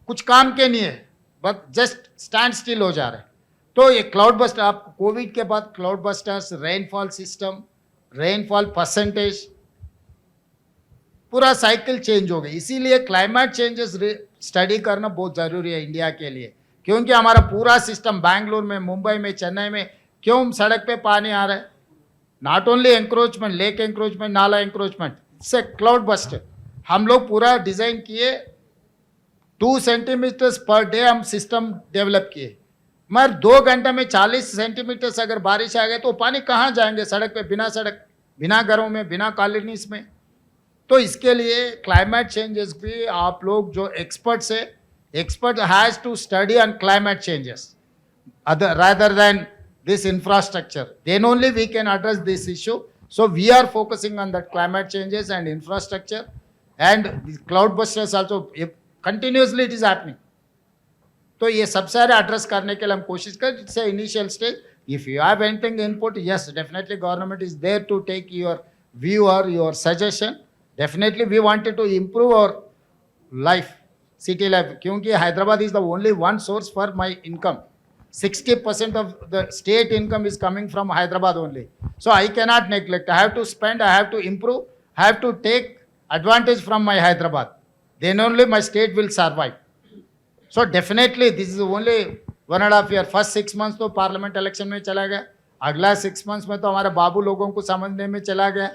कुछ काम के नहीं है, बट जस्ट स्टैंड स्टिल हो जा रहे हैं। तो ये क्लाउड बस्टर, आप कोविड के बाद cloud busters, rainfall system, rainfall percentage, पूरा साइकिल चेंज हो गई। इसीलिए क्लाइमेट चेंजेस स्टडी करना बहुत ज़रूरी है इंडिया के लिए, क्योंकि हमारा पूरा सिस्टम बैंगलोर में, मुंबई में, चेन्नई में क्यों सड़क पे पानी आ रहा है, not only encroachment, lake encroachment, नाला encroachment, it's a cloud buster. हम लोग पूरा डिज़ाइन किए, 2 सेंटीमीटर्स पर डे हम सिस्टम डेवलप किए, मगर 2 घंटे में 40 सेंटीमीटर्स अगर बारिश आ गई तो पानी कहाँ जाएंगे सड़क पे, बिना सड़क, बिना घरों में, बिना कॉलोनीज में। तो इसके लिए क्लाइमेट चेंजेस भी आप लोग जो एक्सपर्ट्स है, expert has to study on climate changes rather than this infrastructure, then only we can address this issue. So we are focusing on that climate changes and infrastructure, and the cloud busters also continuously it is happening. तो ये सब सारे address करने के लिए हम कोशिश करें। It's a initial stage. If you have anything input, yes definitely government is there to take your view और your suggestion. Definitely we wanted to improve our life, city life, क्योंकि Hyderabad is the only one source for my income. 60% of the state income is coming from Hyderabad only. So I cannot neglect. I have to spend, I have to improve, I have to take advantage from my Hyderabad. Then only my state will survive. So definitely this is only 1.5 year. First 6 months तो parliament election में चला गया, अगला 6 months में तो हमारे बाबू लोगों को समझने में चला गया।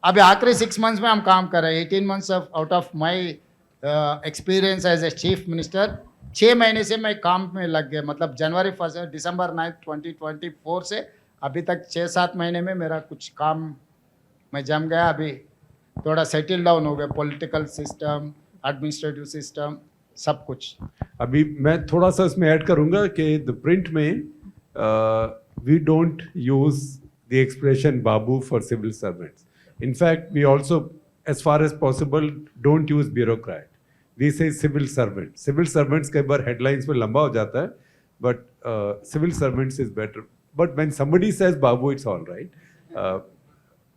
अभी आखिरी 6 months में हम काम कर रहे हैं। 18 months out of my experience as a chief minister, 6 महीने से मैं काम में लग गया। मतलब जनवरी 1 दिसंबर 9 2024 से अभी तक 6-7 महीने में मेरा कुछ काम मैं जम गया। अभी थोड़ा सेटल डाउन हो गया, पॉलिटिकल सिस्टम, एडमिनिस्ट्रेटिव सिस्टम, सब कुछ। अभी मैं थोड़ा सा इसमें ऐड करूंगा कि द प्रिंट में we don't use the expression babu for civil servants. In fact, we also, as far as possible, don't use bureaucrat. We say civil servant. Civil servants कई बार headlines में लंबा हो जाता है, but civil servants is better. But when somebody says babu, it's all right.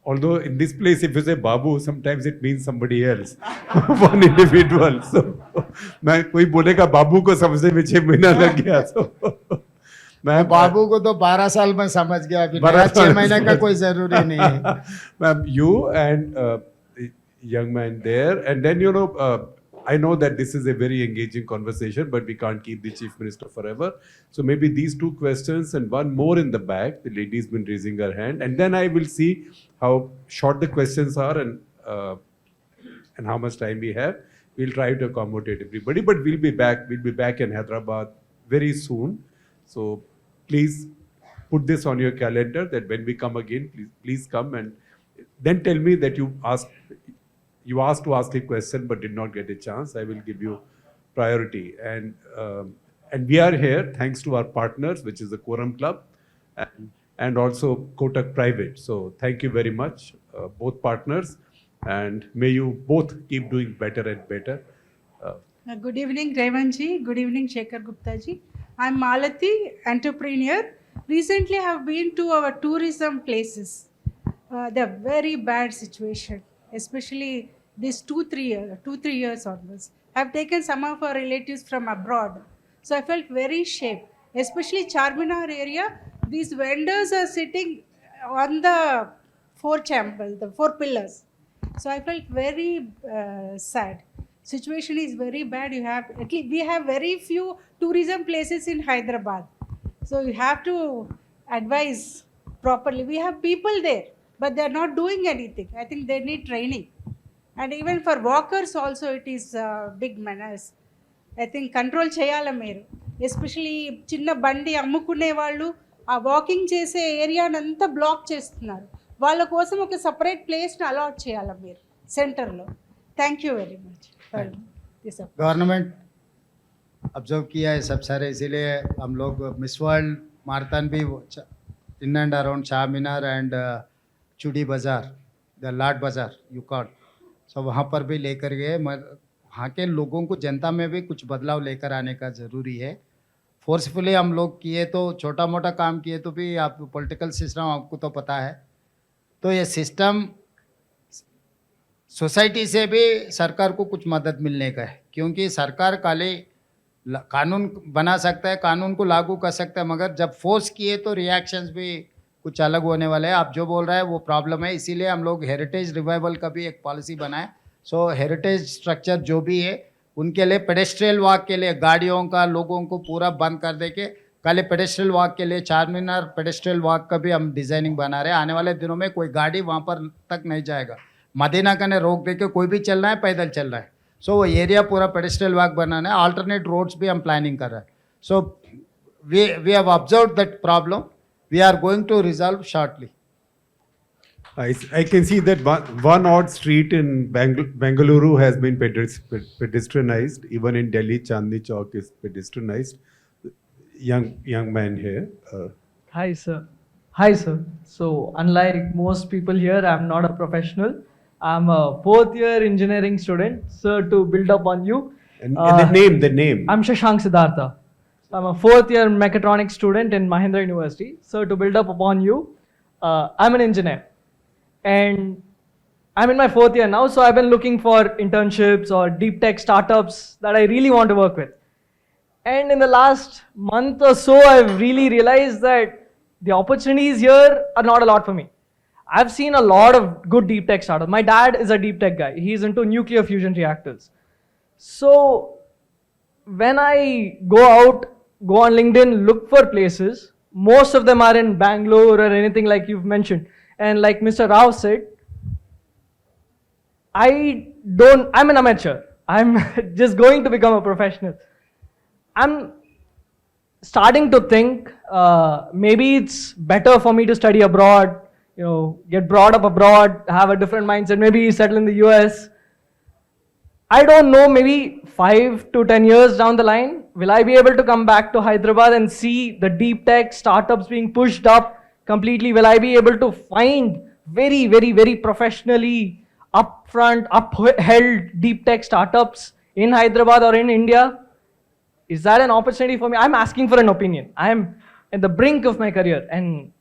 Although in this place, if you say babu, sometimes it means somebody else, one individual. So मैं कोई बोलेगा बाबू को समझने में 6 महीना लग गया। So मैं बाबू को तो 12 साल में समझ गया, अभी 6 महीने का कोई जरूरी नहीं है। Ma'am, you and the young man there, and then I know that this is a very engaging conversation, but we can't keep the chief minister forever. So maybe these 2 questions and one more in the back. The lady's been raising her hand, and then I will see how short the questions are and how much time we have. We'll try to accommodate everybody, but we'll be back. We'll be back in Hyderabad very soon. So please put this on your calendar that when we come again, please come and then tell me that you asked to ask a question but did not get a chance. I will give you priority. And we are here thanks to our partners, which is the Quorum Club and also Kotak Private. So thank you very much, both partners, and may you both keep doing better and better. Good evening, Revan ji. Good evening, Shekhar Gupta ji. I'm Malati, entrepreneur. Recently, I have been to our tourism places. They're very bad situation, especially these 2-3 years onwards. I've taken some of our relatives from abroad, so I felt very shame. Especially Charminar area, these vendors are sitting on the 4 chambers, the 4 pillars. So I felt very sad. Situation is very bad. We have very few tourism places in Hyderabad, so you have to advise properly. We have people there, but they are not doing anything. I think they need training, and even for walkers also it is big menace. I think control cheyala meru, especially chinna bandi అమ్ముకునే వాళ్ళు ఆ walking చేసే ఏరియానంతా black చేస్తున్నారు. వాళ్ళ కోసం ఒక separate ప్లేస్ని allot చేయాలి మీరు సెంటర్లో. Thank you very much. Government observe किया है सब सारे, इसीलिए हम लोग मिस वर्ल्ड मारथन भी in and around Shah Minar and चूड़ी बाज़ार, द लाट बाज़ार यू कॉल, सो वहाँ पर भी लेकर गए। वहाँ के लोगों को, जनता में भी कुछ बदलाव लेकर आने का ज़रूरी है। फोर्सफुली हम लोग किए तो, छोटा मोटा काम किए तो भी, आप पॉलिटिकल सिस्टम आपको तो पता है, तो ये सिस्टम सोसाइटी से भी सरकार को कुछ मदद मिलने का है, क्योंकि सरकार कानून बना सकता है, कानून को लागू कर सकता है, मगर जब फोर्स किए तो रिएक्शंस भी कुछ अलग होने वाले हैं। आप जो बोल रहे हैं वो प्रॉब्लम है, इसीलिए हम लोग हेरिटेज रिवाइवल का भी एक पॉलिसी बनाए। सो हेरिटेज स्ट्रक्चर जो भी है उनके लिए पेडेस्ट्रियल वॉक के लिए गाड़ियों का लोगों को पूरा बंद कर दे के खाली पेडेस्ट्रियल वॉक के लिए चारमीनार पेडेस्ट्रियल वॉक का भी हम डिज़ाइनिंग बना रहे हैं। आने वाले दिनों में कोई गाड़ी वहाँ पर तक नहीं जाएगा, मदीना का ने रोक दे के कोई भी चल रहा है, पैदल चल रहा है। सो वो एरिया पूरा पेडेस्ट्रियल वॉक बनाना है। अल्टरनेट रोड्स भी हम प्लानिंग कर रहे हैं। So we have observed that problem, we are going to resolve shortly. I can see that one odd street in Bengaluru has been pedestrianized. Even in Delhi, Chandni Chowk is pedestrianized. Young man here. Hi, sir. Hi, sir. So, unlike most people here, I'm not a professional. I'm a fourth-year engineering student. Sir, to build up on you. And the name. I'm Shashank Siddhartha. I'm a fourth-year mechatronics student in Mahindra University. Sir, to build up upon you, I'm an engineer. And I'm in my fourth year now, so I've been looking for internships or deep tech startups that I really want to work with. And in the last month or so, I've really realized that the opportunities here are not a lot for me. I've seen a lot of good deep tech startups. My dad is a deep tech guy. He's into nuclear fusion reactors. So when I go on LinkedIn, look for places, most of them are in Bangalore or anything like you've mentioned. And like Mr. Rao said, I'm an amateur. I'm just going to become a professional. I'm starting to think maybe it's better for me to study abroad, get brought up abroad, have a different mindset, maybe settle in the US. I don't know, maybe 5 to 10 years down the line, will I be able to come back to Hyderabad and see the deep tech startups being pushed up completely? Will I be able to find very, very, very professionally upheld deep tech startups in Hyderabad or in India? Is that an opportunity for me? I'm asking for an opinion. I'm at the brink of my career and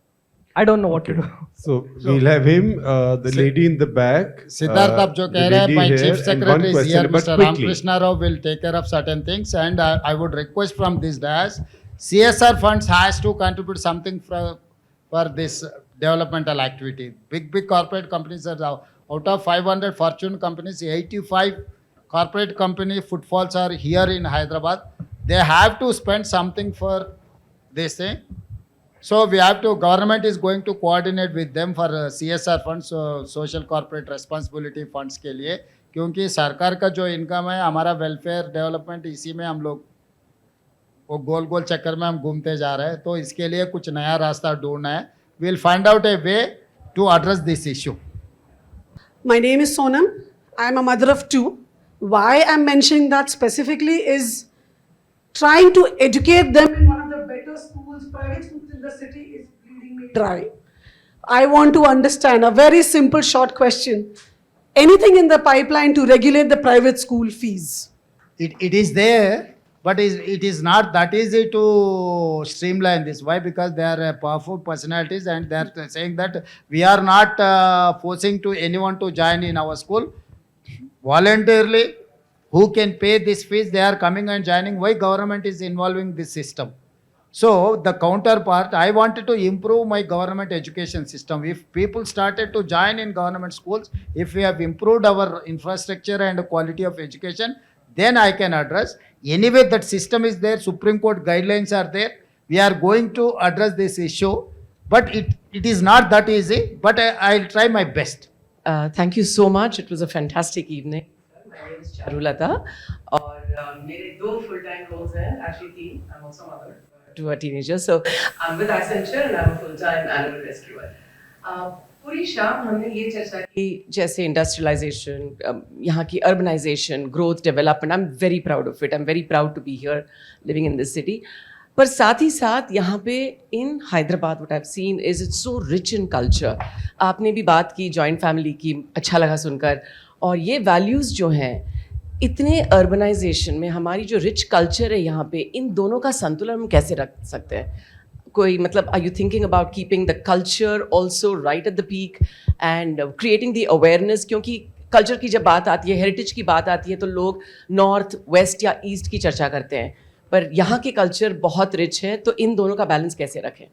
I don't know what to do. So we'll have him, the lady in the back. Siddharth, आप जो कह रहे हैं, my chief secretary is here, Mr. Ramakrishna Rao will take care of certain things, and I would request from this dash, CSR funds has to contribute something for this developmental activity. Big corporate companies are out of 500 Fortune companies, 85 corporate company footfalls are here in Hyderabad. They have to spend something for this thing. So we have to, government is going to coordinate with them for CSR funds, social corporate responsibility funds के लिए, क्योंकि सरकार का जो income है, हमारा welfare development, इसी में हम लोग वो गोल चक्कर में हम घूमते जा रहे हैं। तो इसके लिए कुछ नया रास्ता ढूंढना है। We'll find out a way to address this issue. My name is Sonam. I'm a mother of 2. Why I'm mentioning that specifically is trying to educate them in one of the better schools, private schools in the city is bleeding me dry. I want to understand a very simple short question. Anything in the pipeline to regulate the private school fees? It is there, but it is not that easy to streamline this. Why? Because they are powerful personalities and they are saying that we are not forcing to anyone to join in our school. Voluntarily, who can pay this fees, they are coming and joining. Why government is involving this system? So the counterpart, I wanted to improve my government education system. If people started to join in government schools, if we have improved our infrastructure and quality of education, then I can address. Anyway, that system is there, Supreme Court guidelines are there. We are going to address this issue, but it is not that easy, but I'll try my best. Thank you so much. It was a fantastic evening. My name is Charulata. And मेरे 2 full-time roles हैं, actually 3. I'm also a mother to a teenager. So I'm with Accenture and I'm a full-time animal rescuer. पूरी शाम हमने ये चर्चा की जैसे industrialisation, यहाँ की urbanisation, growth, development. I am very proud of it. I am very proud to be here living in this city. पर साथ ही साथ यहाँ पे in Hyderabad what I have seen is it's so rich in culture. आपने भी बात की जॉइंट फैमिली की, अच्छा लगा सुनकर. और ये वैल्यूज़ जो हैं इतने अर्बनाइजेशन में हमारी जो रिच कल्चर है यहाँ पे, इन दोनों का संतुलन हम कैसे रख सकते हैं? कोई मतलब are you thinking about keeping the culture also right at the peak and creating the awareness? क्योंकि कल्चर की जब बात आती है, हेरिटेज की बात आती है, तो लोग नॉर्थ, वेस्ट या ईस्ट की चर्चा करते हैं, पर यहाँ के कल्चर बहुत रिच है, तो इन दोनों का बैलेंस कैसे रखें?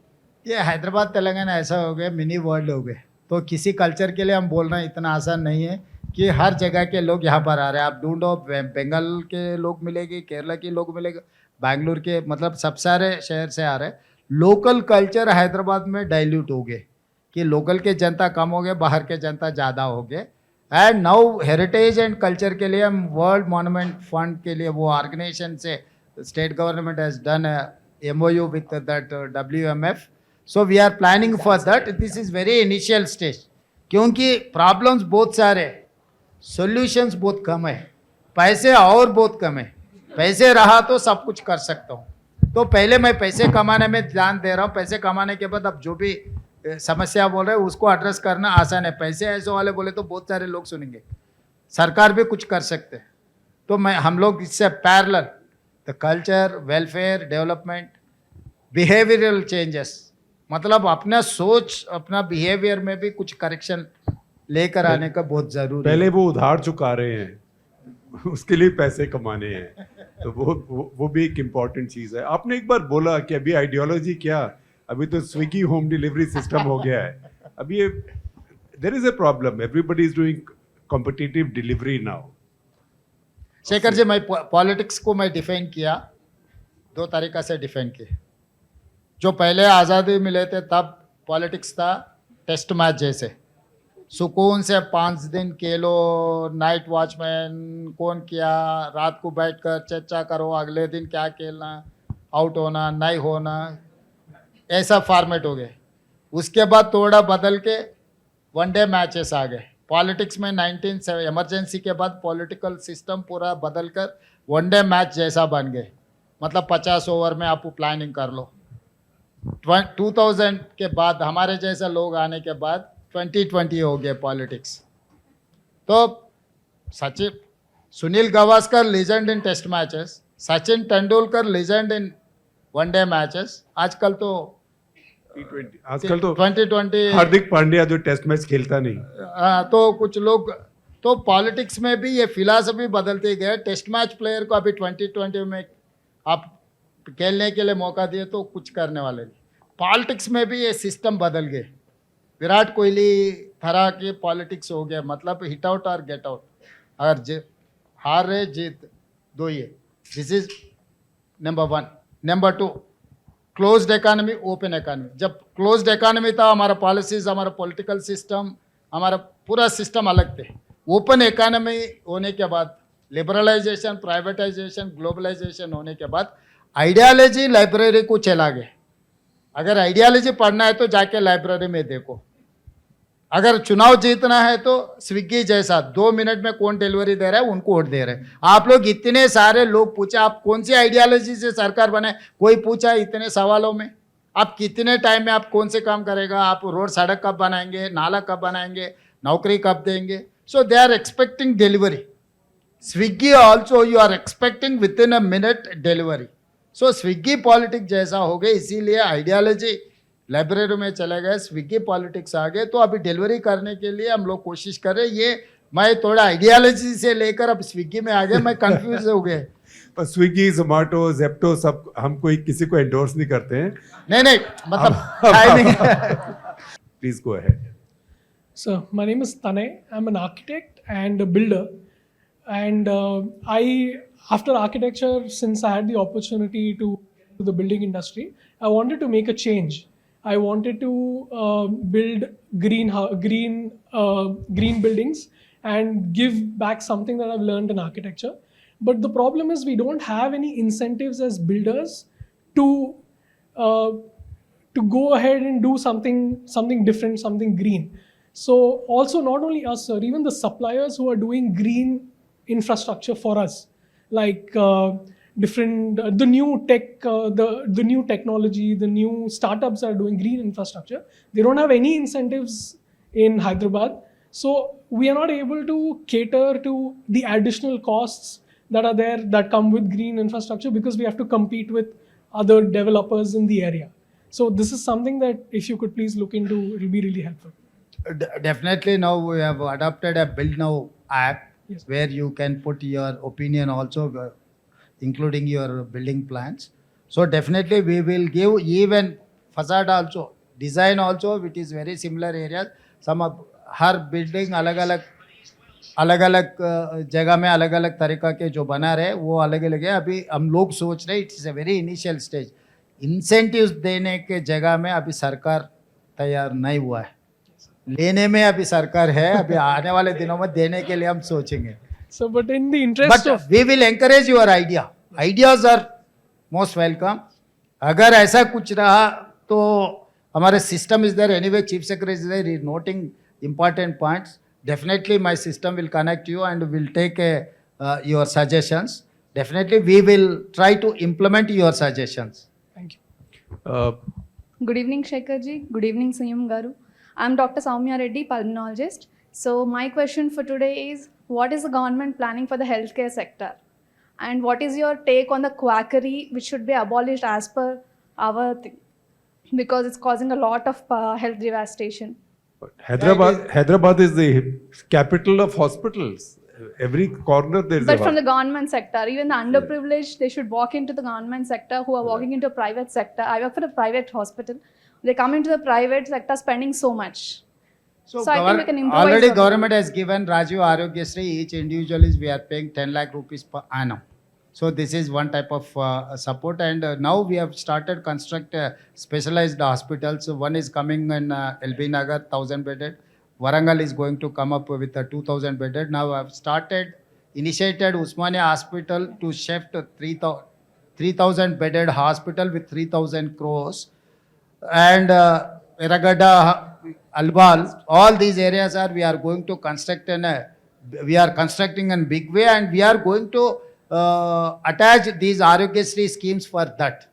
ये हैदराबाद तेलंगाना ऐसा हो गया, मिनी वर्ल्ड हो गए, तो किसी कल्चर के लिए हम बोलना इतना आसान नहीं है कि हर जगह के लोग यहाँ पर आ रहे हैं। आप ढूंढो, बंगाल के लोग मिलेंगे, केरला के लोग मिलेंगे, बैंगलोर के, मतलब सब सारे शहर से आ रहे हैं। लोकल कल्चर हैदराबाद में डाइल्यूट हो गए कि लोकल के जनता कम हो गए, बाहर के जनता ज़्यादा हो गए। And now heritage and culture के लिए हम वर्ल्ड मॉन्यूमेंट फंड के लिए वो ऑर्गेनाइजेशन से state government has done MOU with that WMF. So we are planning for that. This is very initial stage. क्योंकि प्रॉब्लम्स बहुत सारे, सॉल्यूशंस बहुत कम है, पैसे और बहुत कम है। पैसे रहा तो सब कुछ कर सकता हूँ, तो पहले मैं पैसे कमाने में ध्यान दे रहा हूँ। पैसे कमाने के बाद अब जो भी समस्या बोल रहे हैं उसको एड्रेस करना आसान है। पैसे ऐसे वाले बोले तो बहुत सारे लोग सुनेंगे, सरकार भी कुछ कर सकते हैं। तो हम लोग इससे parallel the culture, welfare, development, behavioural changes, मतलब अपना सोच, अपना बिहेवियर में भी कुछ करेक्शन लेकर आने का बहुत जरूरी पहले है। वो उधार चुका रहे हैं, उसके लिए पैसे कमाने हैं, तो वो भी एक इम्पॉर्टेंट चीज़ है। आपने एक बार बोला कि अभी आइडियोलॉजी क्या, अभी तो स्विगी होम डिलीवरी सिस्टम हो गया है। अभी ये there is a problem, everybody is doing competitive delivery now. Shekhar ji, मैं पॉलिटिक्स को मैं डिफाइन किया, 2 तरीक़ा से डिफाइन किया। जो पहले आज़ादी मिले थे तब पॉलिटिक्स था टेस्ट मैच जैसे, सुकून से 5 दिन खेलो, नाइट वॉचमैन कौन किया, रात को बैठकर चर्चा करो, अगले दिन क्या खेलना, आउट होना नहीं होना, ऐसा फॉर्मेट हो गए। उसके बाद थोड़ा बदल के वनडे मैचेस आ गए। पॉलिटिक्स में 1970 इमरजेंसी के बाद पॉलिटिकल सिस्टम पूरा बदल कर वनडे मैच जैसा बन गए, मतलब 50 ओवर में आप प्लानिंग कर लो। 2000 के बाद हमारे जैसे लोग आने के बाद 2020 हो गए पॉलिटिक्स। तो Sachin, Sunil Gavaskar legend in test matches, Sachin Tendulkar legend in one day matches. आजकल तो आजकल तो 2020 हार्दिक पांड्या जो टेस्ट मैच खेलता नहीं, तो कुछ लोग, तो पॉलिटिक्स में भी ये फिलॉसफी बदलते गए। टेस्ट मैच प्लेयर को अभी 2020 में आप खेलने के लिए मौका दिए तो कुछ करने वाले नहीं। पॉलिटिक्स में भी ये सिस्टम बदल गए। विराट कोहली तरह के पॉलिटिक्स हो गया, मतलब हिट आउट और गेट आउट, अगर हार रहे जीत दो ही है। This is number 1। Number 2, closed economy, open economy. जब क्लोज्ड इकोनॉमी था, हमारा पॉलिसीज, हमारा पॉलिटिकल सिस्टम, हमारा पूरा सिस्टम अलग थे। ओपन इकोनॉमी होने के बाद, लिबरलाइजेशन, प्राइवेटाइजेशन, ग्लोबलाइजेशन होने के बाद आइडियालॉजी लाइब्रेरी को चला गए। अगर आइडियालॉजी पढ़ना है तो जाके लाइब्रेरी में देखो। अगर चुनाव जीतना है तो स्विगी जैसा 2 मिनट में कौन डिलीवरी दे रहा है उनको वोट दे रहे हैं। आप लोग इतने सारे लोग पूछे आप कौन सी आइडियालॉजी से सरकार बनाए, कोई पूछा इतने सवालों में? आप कितने टाइम में आप कौन से काम करेगा, आप रोड सड़क कब बनाएंगे, नाला कब बनाएंगे, नौकरी कब देंगे? So they are expecting delivery. Swiggy also you are expecting within a minute delivery. So Swiggy politics जैसा हो गया, इसीलिए आइडियालॉजी लाइब्रेरी में चले गए, स्विगी पॉलिटिक्स आ गए। तो अभी डिलीवरी करने के लिए हम लोग कोशिश कर रहे हैं। ये मैं थोड़ा आइडियालॉजी से लेकर अब स्विगी में आ गया, मैं कंफ्यूज हो गए। पर स्विगी, जोमेटो, जेप्टो सब हम कोई किसी को एंडोर्स नहीं करते हैं। नहीं मतलब please go ahead. So my name is Tanay. I'm an architect and a builder, and after architecture, since I had the opportunity to get into the building industry, I wanted to make a change. I wanted to build green buildings and give back something that I've learned in architecture. But the problem is we don't have any incentives as builders to go ahead and do something different, something green. So also not only us, sir, even the suppliers who are doing green infrastructure for us, like the new tech, the new technology, the new startups that are doing green infrastructure, they don't have any incentives in Hyderabad. So we are not able to cater to the additional costs that are there that come with green infrastructure because we have to compete with other developers in the area. So this is something that if you could please look into, it will be really helpful. Definitely now we have adopted a build now app Yes. where you can put your opinion also, including your building plans. So definitely we will give even facade also, design also, which is very similar areas. Some of her building अलग अलग जगह में अलग अलग तरीका के जो बना रहे वो अलग अलग है. अभी हम लोग सोच रहे it's a very initial stage. Incentives देने के जगह में अभी सरकार तैयार नहीं हुआ है. लेने में अभी सरकार है, अभी आने वाले दिनों में देने के लिए हम सोचेंगे. So, but in the interest But of we will encourage your idea. Ideas are most welcome. अगर ऐसा कुछ रहा तो हमारे system is there anyway. Chief Secretary is there, he is noting important points. Definitely my system will connect you and will take your suggestions. Definitely we will try to implement your suggestions. Thank you. Good evening, Shekhar ji. Good evening, CM Garu. I'm Dr. Soumya Reddy, pulmonologist. So my question for today is, what is the government planning for the healthcare sector? And what is your take on the quackery which should be abolished as per our thing? Because it's causing a lot of health devastation. Hyderabad is the capital of hospitals. Every corner there is But a from the government sector, even the underprivileged, they should walk into the government sector who are walking into private sector. I work for a private hospital. They come into the private sector spending so much. So I think we can improvise. Already on government has given Rajiv Arogyasri, each individual is we are paying 10 lakh rupees per annum. So this is one type of support, and now we have started construct specialized hospitals. So one is coming in LB Nagar, 1,000 bedded. Warangal is going to come up with a 2,000 bedded. Now I have initiated Usmania Hospital to shift 3,000 bedded hospital with 3,000 crores. And Eragada, Albal, all these areas we are going to construct we are constructing in big way, and we are going to attach these Arogyasri schemes for that.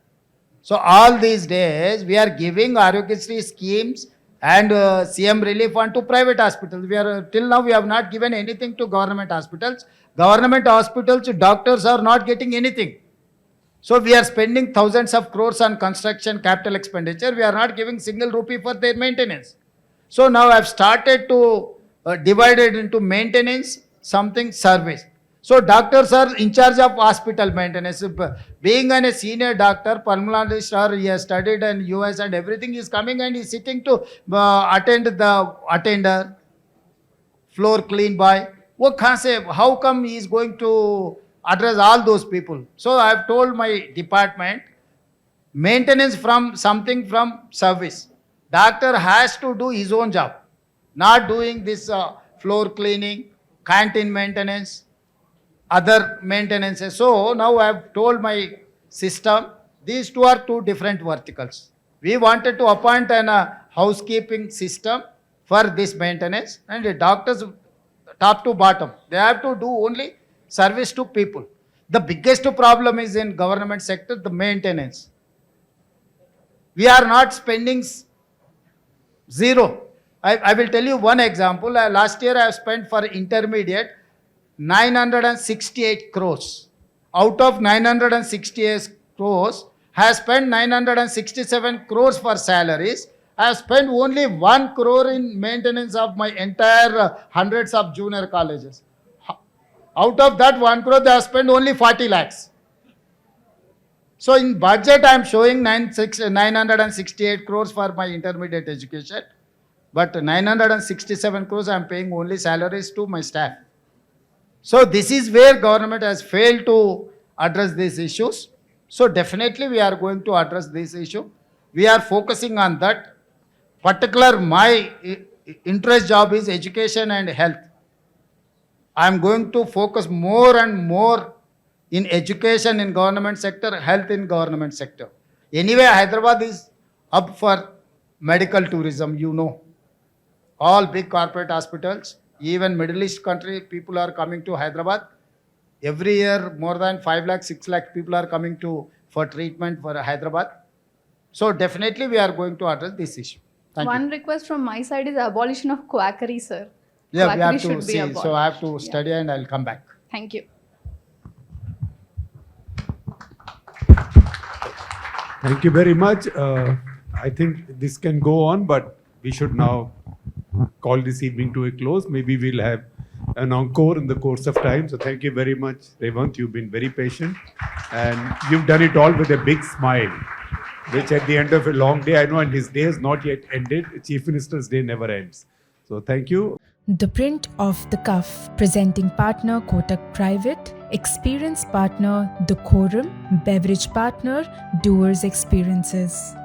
So all these days we are giving Arogyasri schemes and CM relief fund to private hospitals. Till now we have not given anything to government hospitals. Government hospitals, doctors are not getting anything. So we are spending thousands of crores on construction capital expenditure. We are not giving single rupee for their maintenance. So now I have started to divide it into maintenance, something service. So doctors are in charge of hospital maintenance. Being a senior doctor, pulmonologist, or he has studied in US and everything, is coming and is sitting to attend the attender, floor clean boy. How come he is going to address all those people? So I have told my department, maintenance from something from service. Doctor has to do his own job, not doing this floor cleaning, canteen maintenance, other maintenances. So now I have told my system, these two are two different verticals. We wanted to appoint a housekeeping system for this maintenance, and the doctors top to bottom, they have to do only service to people. The biggest problem is in government sector, the maintenance. We are not spending zero. I will tell you one example. Last year I have spent for intermediate 968 crores. Out of 968 crores, I have spent 967 crores for salaries. I have spent only 1 crore in maintenance of my entire hundreds of junior colleges. Out of that 1 crore, they have spent only 40 lakhs. So in budget, I am showing 968 crores for my intermediate education. But 967 crores, I am paying only salaries to my staff. So this is where government has failed to address these issues. So definitely we are going to address this issue. We are focusing on that. Particular my interest job is education and health. I am going to focus more and more in education in government sector, health in government sector. Anyway, Hyderabad is up for medical tourism, you know. All big corporate hospitals, even Middle East country, people are coming to Hyderabad. Every year, more than 5 lakh, 6 lakh people are coming for treatment for Hyderabad. So definitely we are going to address this issue. Thank One you. request from my side is abolition of quackery, sir. Yeah, Quackery we have to should be see. abolished. So I have to study and I'll come back. Thank you. Thank you very much. I think this can go on, but we should now call this evening to a close. Maybe we'll have an encore in the course of time. So thank you very much, Revant. You've been very patient and you've done it all with a big smile, which at the end of a long day, I know, and his day has not yet ended. Chief Minister's day never ends. So thank you. The print of the cuff, presenting partner Kotak Private, experience partner The Quorum, beverage partner Doers Experiences.